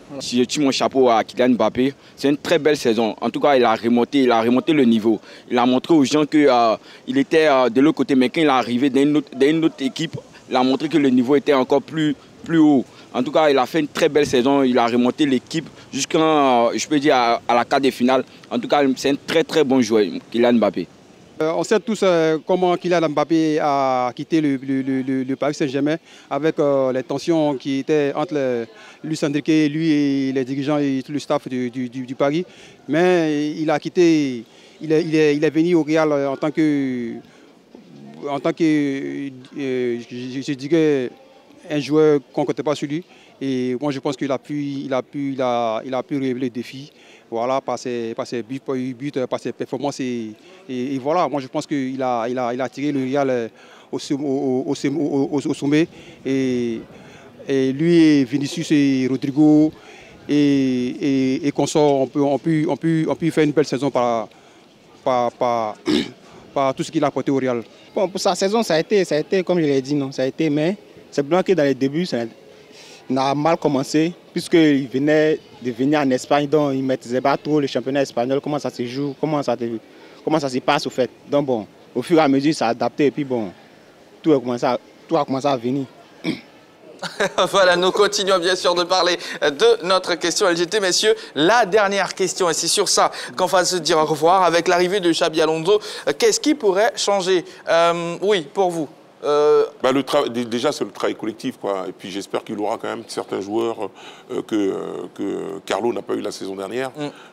Speaker 17: Voilà. Si je tire mon chapeau à Kylian Mbappé, c'est une très belle saison. En tout cas, il a remonté le niveau. Il a montré aux gens qu'il était de l'autre côté, mais quand il est arrivé dans une autre équipe, il a montré que le niveau était encore plus haut. En tout cas, il a fait une très belle saison. Il a remonté l'équipe jusqu'à, je peux dire, à la quart de finale. En tout cas, c'est un très très bon joueur, Kylian Mbappé.
Speaker 18: On sait tous comment Kylian Mbappé a quitté le Paris Saint-Germain avec les tensions qui étaient entre Luis Enrique, lui et les dirigeants et tout le staff du Paris. Mais il a quitté, il est venu au Real en tant que je dirais, un joueur qu'on ne comptait pas sur lui. Et moi, je pense qu'il a pu relever le défi, voilà, par ses buts, par ses performances. Et voilà, moi, je pense qu'il a tiré le Real au sommet. Et lui, Vinicius et Rodrigo et consorts ont pu faire une belle saison par tout ce qu'il a apporté au Real.
Speaker 19: Bon, pour sa saison, ça a été comme je l'ai dit, non, ça a été, mais c'est bien que dans les débuts, ça a mal commencé, puisqu'il venait de venir en Espagne, donc il ne maîtrisait pas trop le championnat espagnol, comment ça se joue, comment ça se passe au fait. Donc bon, au fur et à mesure, ça a adapté, et puis bon, tout a commencé à venir.
Speaker 1: Voilà, nous continuons bien sûr de parler de notre question LGT, messieurs. La dernière question, et c'est sur ça qu'on va se dire au revoir. Avec l'arrivée de Xabi Alonso, qu'est-ce qui pourrait changer? Oui, pour vous.
Speaker 7: Déjà, c'est le travail collectif, quoi. Et puis j'espère qu'il aura quand même certains joueurs que Carlo n'a pas eu la saison dernière.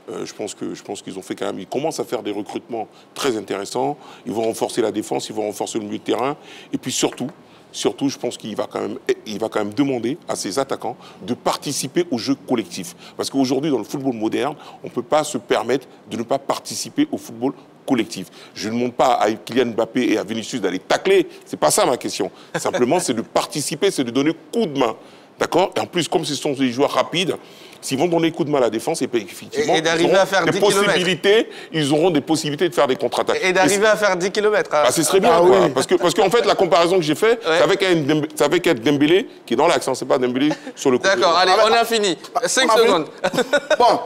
Speaker 7: Je pense qu'ils ont fait quand même. Ils commencent à faire des recrutements très intéressants. Ils vont renforcer la défense, ils vont renforcer le milieu de terrain. Et puis surtout, je pense qu'il va quand même demander à ses attaquants de participer au jeu collectif. Parce qu'aujourd'hui, dans le football moderne, on ne peut pas se permettre de ne pas participer au football collectif. Je ne demande pas à Kylian Mbappé et à Vinicius d'aller tacler. C'est pas ça ma question. Simplement, c'est de participer, c'est de donner coup de main. D'accord? Et en plus, comme ce sont des joueurs rapides, s'ils vont donner coup de main à la défense, et effectivement, ils auront des possibilités de faire des contre-attaques.
Speaker 1: Et d'arriver à faire 10 km.
Speaker 7: Ce serait bien, quoi. Oui. Parce qu'en fait, la comparaison que j'ai faite, c'est avec Dembélé qui est dans l'axe, c'est pas Dembélé sur le côté.
Speaker 1: D'accord, allez, on a fini. 5 secondes.
Speaker 3: Bon,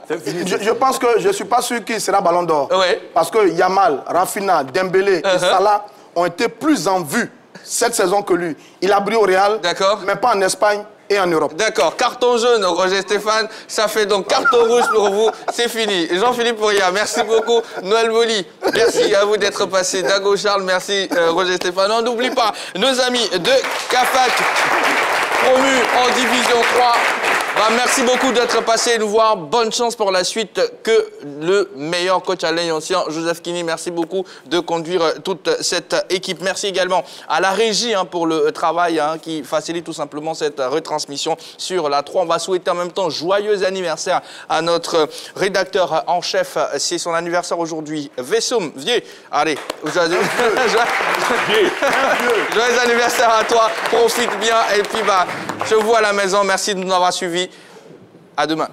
Speaker 3: je pense que je ne suis pas sûr qu'il sera ballon d'or. Parce que Yamal, Rafinha, Dembélé et Salah ont été plus en vue cette saison que lui. Il a brillé au Real, mais pas en Espagne et en Europe.
Speaker 1: D'accord. Carton jaune, Roger Stéphane. Ça fait donc carton rouge pour vous. C'est fini. Jean-Philippe Pouria, merci beaucoup. Noël Boli, merci à vous d'être passé. Dago Charles, merci Roger Stéphane. On n'oublie pas nos amis de CAFAC, promus en Division 3. Merci beaucoup d'être passé nous voir. Bonne chance pour la suite. Que le meilleur coach Alain Ancien, Joseph Kini, merci beaucoup de conduire toute cette équipe. Merci également à la régie pour le travail qui facilite tout simplement cette retransmission sur la 3. On va souhaiter en même temps joyeux anniversaire à notre rédacteur en chef. C'est son anniversaire aujourd'hui. Vessoum, vieux. Allez, joyeux anniversaire à toi. Profite bien et puis je vous vois à la maison. Merci de nous avoir suivis. À demain.